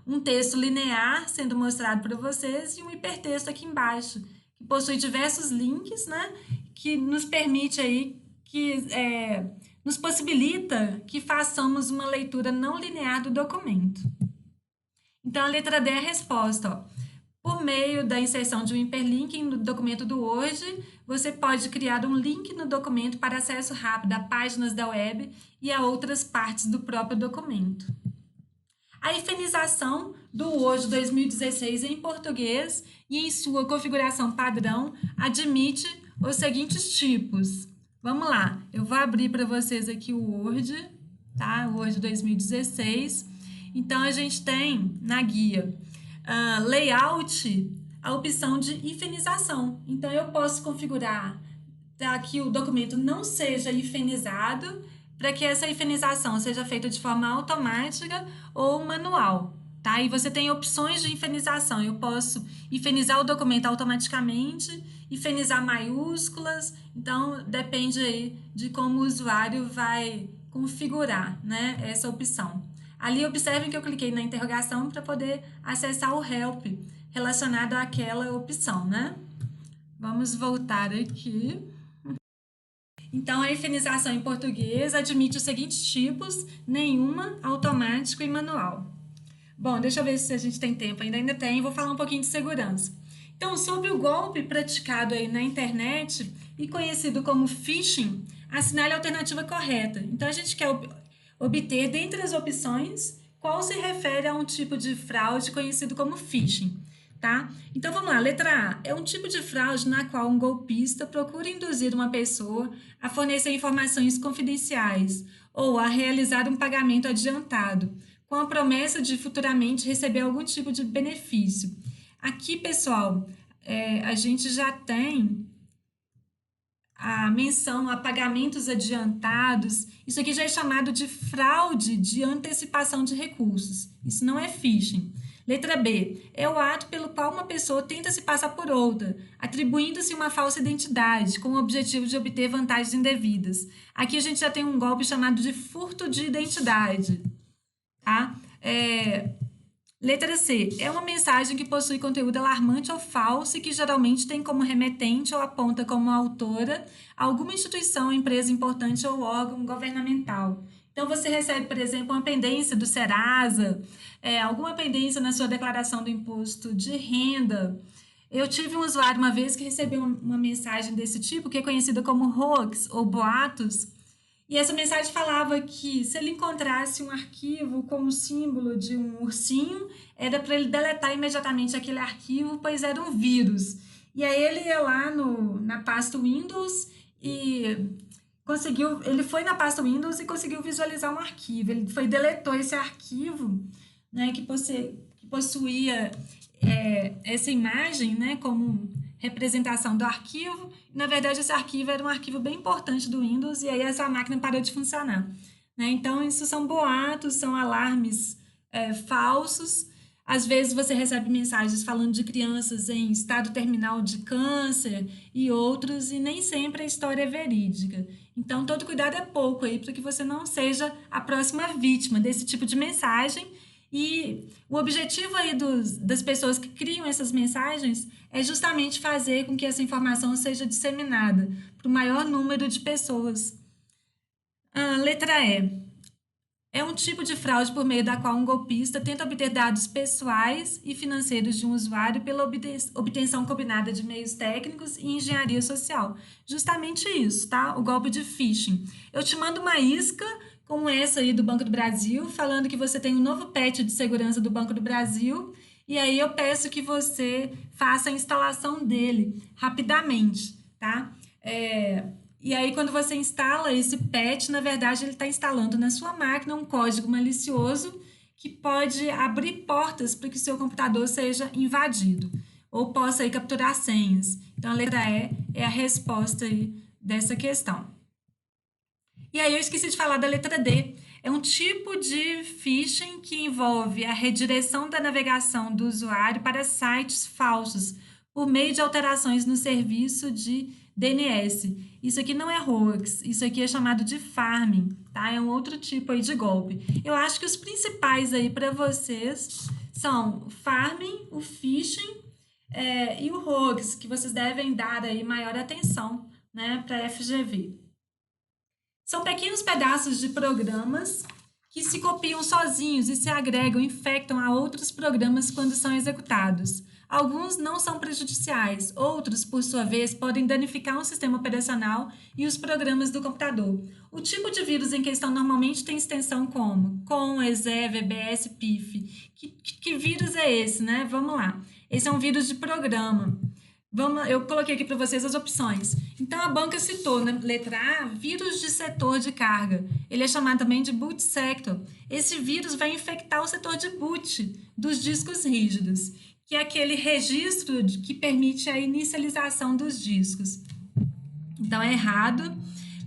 S1: um texto linear sendo mostrado para vocês e um hipertexto aqui embaixo, que possui diversos links, né, que nos permite aí, nos possibilita que façamos uma leitura não linear do documento. Então, a letra D é a resposta, ó. Por meio da inserção de um hiperlink no documento do Word, você pode criar um link no documento para acesso rápido a páginas da web e a outras partes do próprio documento. A hifenização do Word 2016 em português e em sua configuração padrão admite os seguintes tipos. Vamos lá, eu vou abrir para vocês aqui o Word, tá? O Word 2016. Então, a gente tem na guia layout, a opção de hifenização. Então, eu posso configurar para que o documento não seja hifenizado, para que essa hifenização seja feita de forma automática ou manual, tá? E você tem opções de hifenização. Eu posso hifenizar o documento automaticamente, hifenizar maiúsculas. Então, depende aí de como o usuário vai configurar, né, essa opção. Ali, observem que eu cliquei na interrogação para poder acessar o help relacionado àquela opção, né? Vamos voltar aqui. Então, a hifenização em português admite os seguintes tipos: nenhuma, automático e manual. Bom, deixa eu ver se a gente tem tempo. Ainda tem. Vou falar um pouquinho de segurança. Então, sobre o golpe praticado aí na internet e conhecido como phishing, assinale a alternativa correta. Então, a gente quer obter, dentre as opções, qual se refere a um tipo de fraude conhecido como phishing, tá? Então, vamos lá. Letra A. É um tipo de fraude na qual um golpista procura induzir uma pessoa a fornecer informações confidenciais ou a realizar um pagamento adiantado, com a promessa de futuramente receber algum tipo de benefício. Aqui, pessoal, a gente já tem a menção a pagamentos adiantados. Isso aqui já é chamado de fraude de antecipação de recursos. Isso não é phishing. Letra B. É o ato pelo qual uma pessoa tenta se passar por outra, atribuindo-se uma falsa identidade, com o objetivo de obter vantagens indevidas. Aqui a gente já tem um golpe chamado de furto de identidade. Tá? Letra C. É uma mensagem que possui conteúdo alarmante ou falso e que geralmente tem como remetente ou aponta como autora alguma instituição, empresa importante ou órgão governamental. Então, você recebe, por exemplo, uma pendência do Serasa, alguma pendência na sua declaração do imposto de renda. Eu tive um usuário uma vez que recebeu uma mensagem desse tipo, que é conhecida como hoax ou boatos, e essa mensagem falava que se ele encontrasse um arquivo com o símbolo de um ursinho, era para ele deletar imediatamente aquele arquivo, pois era um vírus. E aí ele ia lá na pasta Windows e ele foi na pasta Windows e conseguiu visualizar um arquivo. Ele deletou esse arquivo, né, que possuía essa imagem, né, como representação do arquivo. Na verdade, esse arquivo era um arquivo bem importante do Windows e aí essa máquina parou de funcionar. Né? Então, isso são boatos, são alarmes falsos. Às vezes você recebe mensagens falando de crianças em estado terminal de câncer e outros, e nem sempre a história é verídica. Então, todo cuidado é pouco aí para que você não seja a próxima vítima desse tipo de mensagem. E o objetivo aí das pessoas que criam essas mensagens é justamente fazer com que essa informação seja disseminada para o maior número de pessoas. Letra E. É um tipo de fraude por meio da qual um golpista tenta obter dados pessoais e financeiros de um usuário pela obtenção combinada de meios técnicos e engenharia social. Justamente isso, tá? O golpe de phishing. Eu te mando uma isca como essa aí do Banco do Brasil, falando que você tem um novo patch de segurança do Banco do Brasil, e aí eu peço que você faça a instalação dele rapidamente, tá? E aí, quando você instala esse patch, na verdade, ele está instalando na sua máquina um código malicioso que pode abrir portas para que o seu computador seja invadido ou possa aí capturar senhas. Então, a letra E é a resposta aí dessa questão. E aí, eu esqueci de falar da letra D. É um tipo de phishing que envolve a redireção da navegação do usuário para sites falsos por meio de alterações no serviço de DNS. Isso aqui não é hoax, isso aqui é chamado de farming, tá? É um outro tipo aí de golpe. Eu acho que os principais aí para vocês são o farming, o phishing e o hoax, que vocês devem dar aí maior atenção, né, para FGV. São pequenos pedaços de programas que se copiam sozinhos e se agregam, infectam a outros programas quando são executados. Alguns não são prejudiciais, outros, por sua vez, podem danificar um sistema operacional e os programas do computador. O tipo de vírus em questão normalmente tem extensão como COM, EXE, VBS, PIF. Que vírus é esse, né? Vamos lá. Esse é um vírus de programa. Eu coloquei aqui para vocês as opções. Então, a banca citou, na letra A, vírus de setor de carga. Ele é chamado também de boot sector. Esse vírus vai infectar o setor de boot dos discos rígidos, que é aquele registro que permite a inicialização dos discos. Então, é errado.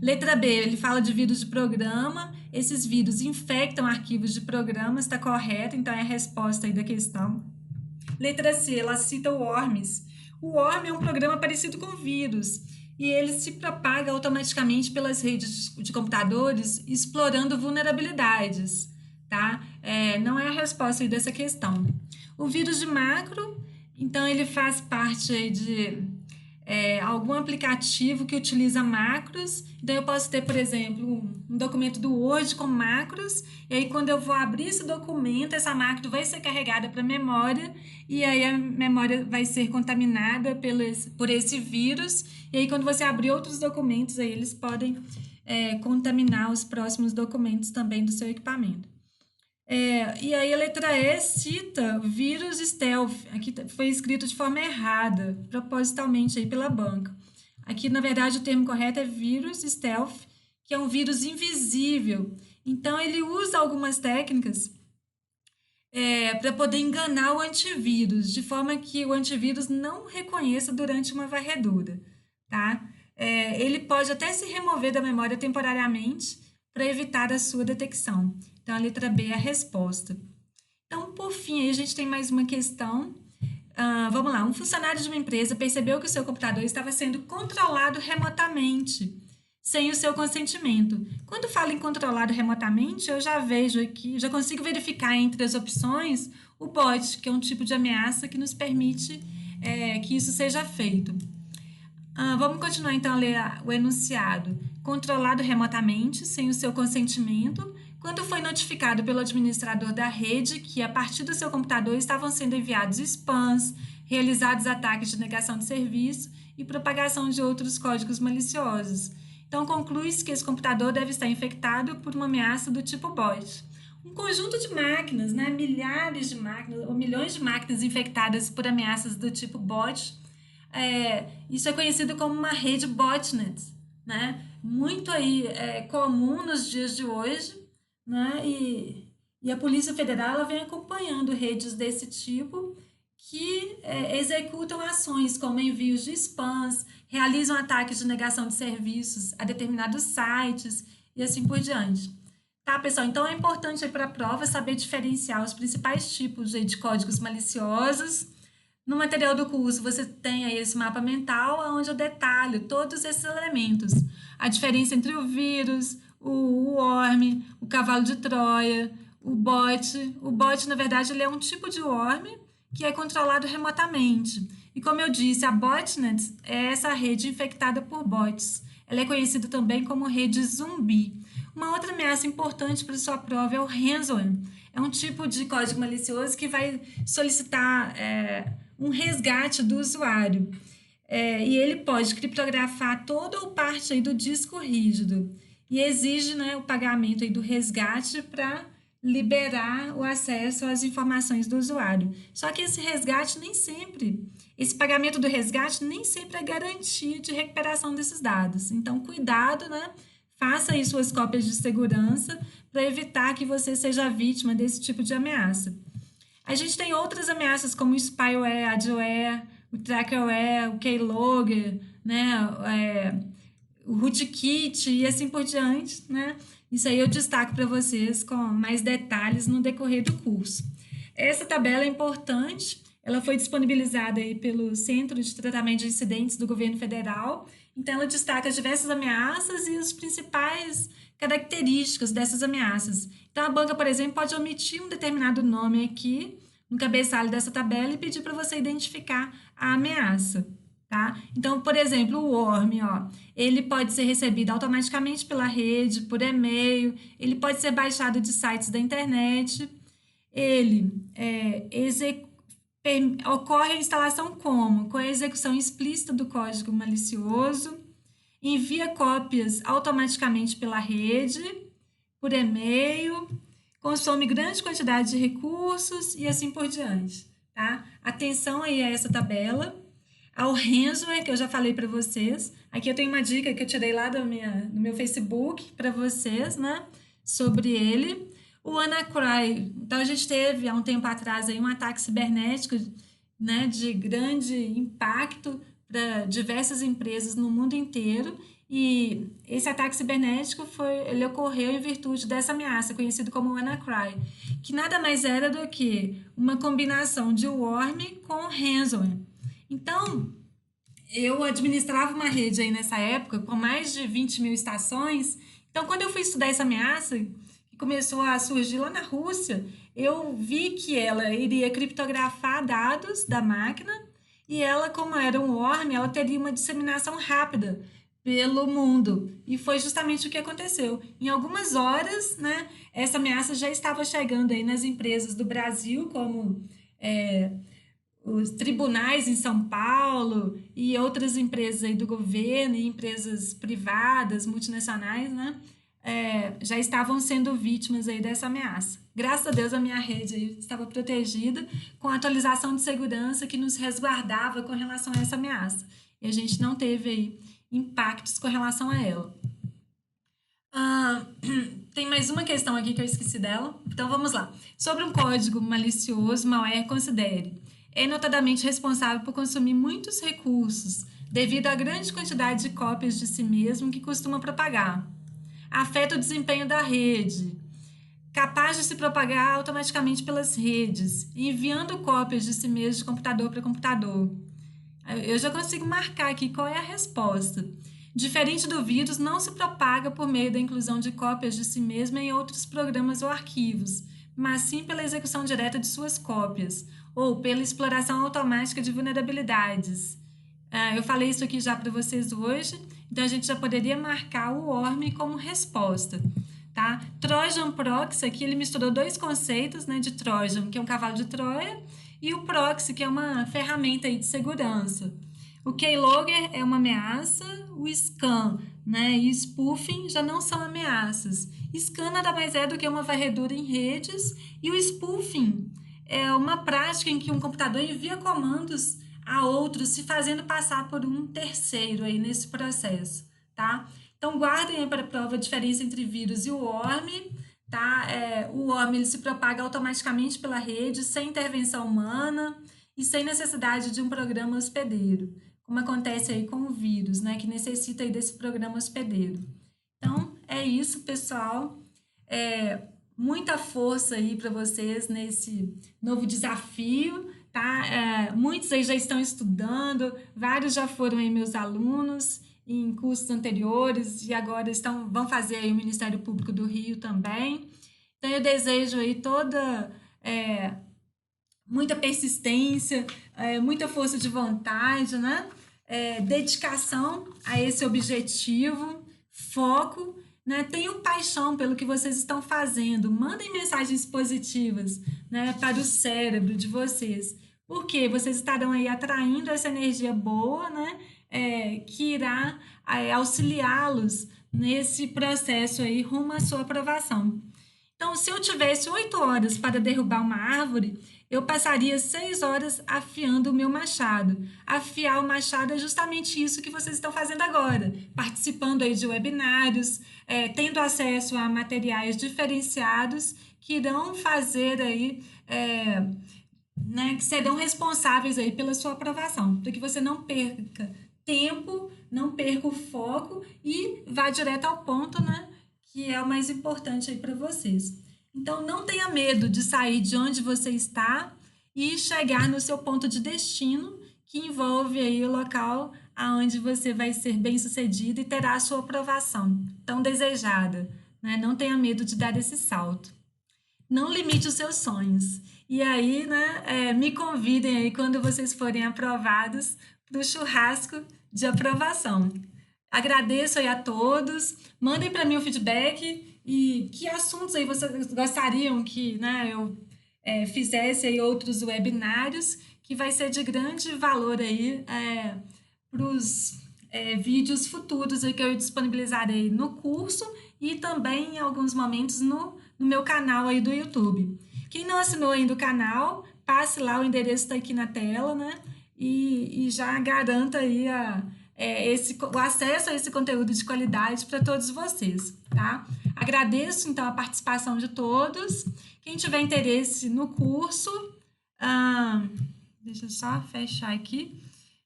S1: Letra B, ele fala de vírus de programa. Esses vírus infectam arquivos de programas, está correto, então é a resposta aí da questão. Letra C, ela cita o Worms. O Worm é um programa parecido com vírus e ele se propaga automaticamente pelas redes de computadores, explorando vulnerabilidades, tá? Não é a resposta aí dessa questão. O vírus de macro, então ele faz parte aí de algum aplicativo que utiliza macros. Então, eu posso ter, por exemplo, um documento do Word com macros, e aí quando eu vou abrir esse documento, essa macro vai ser carregada para a memória, e aí a memória vai ser contaminada por esse vírus, e aí quando você abrir outros documentos, aí eles podem contaminar os próximos documentos também do seu equipamento. E aí a letra E cita vírus stealth, aqui foi escrito de forma errada, propositalmente aí pela banca. Aqui, na verdade, o termo correto é vírus stealth, que é um vírus invisível. Então, ele usa algumas técnicas para poder enganar o antivírus, de forma que o antivírus não reconheça durante uma varredura, tá? Ele pode até se remover da memória temporariamente para evitar a sua detecção. Então, a letra B é a resposta. Então, por fim, aí a gente tem mais uma questão. Vamos lá. Um funcionário de uma empresa percebeu que o seu computador estava sendo controlado remotamente, sem o seu consentimento. Quando falo em controlado remotamente, eu já vejo aqui, já consigo verificar entre as opções o bot, que é um tipo de ameaça que nos permite que isso seja feito. Vamos continuar então a ler o enunciado. Controlado remotamente, sem o seu consentimento, quando foi notificado pelo administrador da rede que, a partir do seu computador, estavam sendo enviados spams, realizados ataques de negação de serviço e propagação de outros códigos maliciosos. Então, conclui-se que esse computador deve estar infectado por uma ameaça do tipo bot. Um conjunto de máquinas, né, milhares de máquinas ou milhões de máquinas infectadas por ameaças do tipo bot. Isso é conhecido como uma rede botnet, né? Muito aí comum nos dias de hoje, né? E a Polícia Federal ela vem acompanhando redes desse tipo que executam ações como envios de spams, realizam ataques de negação de serviços a determinados sites e assim por diante. Tá, pessoal? Então é importante para a prova saber diferenciar os principais tipos de códigos maliciosos. No material do curso, você tem aí esse mapa mental, onde eu detalho todos esses elementos. A diferença entre o vírus, o worm, o cavalo de Troia, o bot. O bot, na verdade, ele é um tipo de worm que é controlado remotamente. E como eu disse, a botnet é essa rede infectada por bots. Ela é conhecida também como rede zumbi. Uma outra ameaça importante para sua prova é o ransomware. É um tipo de código malicioso que vai solicitar um resgate do usuário. E ele pode criptografar toda ou parte aí do disco rígido e exige, né, o pagamento aí do resgate para liberar o acesso às informações do usuário. Só que esse pagamento do resgate nem sempre é garantia de recuperação desses dados. Então, cuidado, né? Faça aí suas cópias de segurança para evitar que você seja vítima desse tipo de ameaça. A gente tem outras ameaças como o spyware, adware, o trackerware, o keylogger, né? O rootkit e assim por diante, né? Isso aí eu destaco para vocês com mais detalhes no decorrer do curso. Essa tabela é importante, ela foi disponibilizada aí pelo Centro de Tratamento de Incidentes do Governo Federal, então ela destaca diversas ameaças e as principais características dessas ameaças. Então a banca, por exemplo, pode omitir um determinado nome aqui no cabeçalho dessa tabela e pedir para você identificar a ameaça. Tá? Então, por exemplo, o worm, ele pode ser recebido automaticamente pela rede, por e-mail, ele pode ser baixado de sites da internet, ele ocorre a instalação como? Com a execução explícita do código malicioso, envia cópias automaticamente pela rede, por e-mail, consome grande quantidade de recursos e assim por diante. Tá? Atenção aí a essa tabela. Ao ransomware, que eu já falei para vocês. Aqui eu tenho uma dica que eu tirei lá do meu Facebook para vocês, né? Sobre ele. O WannaCry. Então, a gente teve, há um tempo atrás, aí, um ataque cibernético, né, de grande impacto para diversas empresas no mundo inteiro. E esse ataque cibernético ele ocorreu em virtude dessa ameaça, conhecido como WannaCry, que nada mais era do que uma combinação de worm com ransomware. Então, eu administrava uma rede aí nessa época com mais de 20 mil estações. Então, quando eu fui estudar essa ameaça, que começou a surgir lá na Rússia, eu vi que ela iria criptografar dados da máquina e ela, como era um worm, ela teria uma disseminação rápida pelo mundo. E foi justamente o que aconteceu. Em algumas horas, né, essa ameaça já estava chegando aí nas empresas do Brasil, como os tribunais em São Paulo e outras empresas aí do governo e empresas privadas, multinacionais, né? Já estavam sendo vítimas aí dessa ameaça. Graças a Deus a minha rede aí estava protegida com a atualização de segurança que nos resguardava com relação a essa ameaça. E a gente não teve aí impactos com relação a ela. Tem mais mais uma questão aqui que eu esqueci dela. Então, vamos lá. Sobre um código malicioso, malware, considere. É notadamente responsável por consumir muitos recursos, devido à grande quantidade de cópias de si mesmo que costuma propagar. Afeta o desempenho da rede. Capaz de se propagar automaticamente pelas redes, enviando cópias de si mesmo de computador para computador. Eu já consigo marcar aqui qual é a resposta. Diferente do vírus, não se propaga por meio da inclusão de cópias de si mesmo em outros programas ou arquivos, mas sim pela execução direta de suas cópias, ou pela exploração automática de vulnerabilidades. Eu falei isso aqui já para vocês hoje, então a gente já poderia marcar o ORM como resposta. Tá? Trojan Proxy, aqui ele misturou dois conceitos, né, de Trojan, que é um cavalo de Troia, e o Proxy, que é uma ferramenta aí de segurança. O keylogger é uma ameaça, o scan, né, e spoofing já não são ameaças. Scan nada mais é do que uma varredura em redes, e o spoofing é uma prática em que um computador envia comandos a outros, se fazendo passar por um terceiro aí nesse processo, tá? Então, guardem aí para a prova a diferença entre vírus e o worm, tá? O worm ele se propaga automaticamente pela rede, sem intervenção humana e sem necessidade de um programa hospedeiro, como acontece aí com o vírus, né? Que necessita aí desse programa hospedeiro. Então, é isso, pessoal. Muita força aí para vocês nesse novo desafio, tá? Muitos aí já estão estudando, vários já foram aí meus alunos em cursos anteriores e agora vão fazer aí o Ministério Público do Rio também. Então, eu desejo aí muita persistência, muita força de vontade, né? Dedicação a esse objetivo, foco, né? Tenham paixão pelo que vocês estão fazendo, mandem mensagens positivas, né, para o cérebro de vocês, porque vocês estarão aí atraindo essa energia boa, né? Que irá auxiliá-los nesse processo aí rumo à sua aprovação. Então, se eu tivesse 8 horas para derrubar uma árvore, eu passaria 6 horas afiando o meu machado. Afiar o machado é justamente isso que vocês estão fazendo agora, participando aí de webinários, tendo acesso a materiais diferenciados que irão fazer aí, né, que serão responsáveis aí pela sua aprovação, para que você não perca tempo, não perca o foco e vá direto ao ponto, né, que é o mais importante aí para vocês. Então, não tenha medo de sair de onde você está e chegar no seu ponto de destino, que envolve aí o local aonde você vai ser bem-sucedido e terá a sua aprovação tão desejada, né? Não tenha medo de dar esse salto. Não limite os seus sonhos. E aí, né, me convidem aí quando vocês forem aprovados para o churrasco de aprovação. Agradeço aí a todos, mandem para mim o feedback e que assuntos aí vocês gostariam que, né, eu fizesse aí outros webinários, que vai ser de grande valor aí para os vídeos futuros aí que eu disponibilizarei no curso e também em alguns momentos no meu canal aí do YouTube. Quem não assinou ainda o canal, passe lá, o endereço está aqui na tela, né? E já garanta aí o acesso a esse conteúdo de qualidade para todos vocês, tá? Agradeço, então, a participação de todos. Quem tiver interesse no curso, deixa eu só fechar aqui.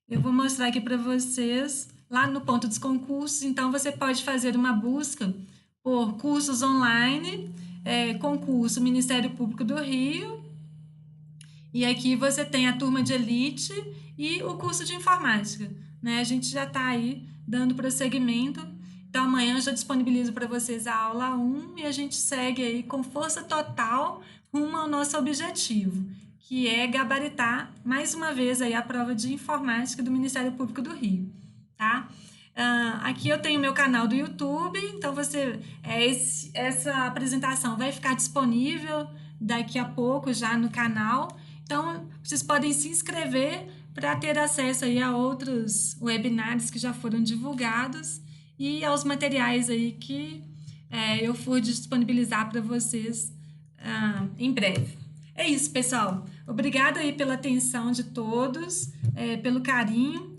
S1: Eu vou mostrar aqui para vocês, lá no ponto dos concursos, então, você pode fazer uma busca por cursos online, concurso Ministério Público do Rio, e aqui você tem a turma de elite e o curso de informática, né? A gente já está aí dando prosseguimento. Então, amanhã eu já disponibilizo para vocês a aula 1 e a gente segue aí com força total rumo ao nosso objetivo, que é gabaritar mais uma vez aí a prova de informática do Ministério Público do Rio, tá? Aqui eu tenho meu canal do YouTube, então essa apresentação vai ficar disponível daqui a pouco já no canal. Então, vocês podem se inscrever para ter acesso aí a outros webinários que já foram divulgados e aos materiais aí que eu for disponibilizar para vocês em breve. É isso, pessoal. Obrigada aí pela atenção de todos, pelo carinho.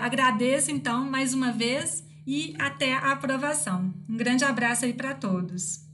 S1: Agradeço, então, mais uma vez e até a aprovação. Um grande abraço aí para todos.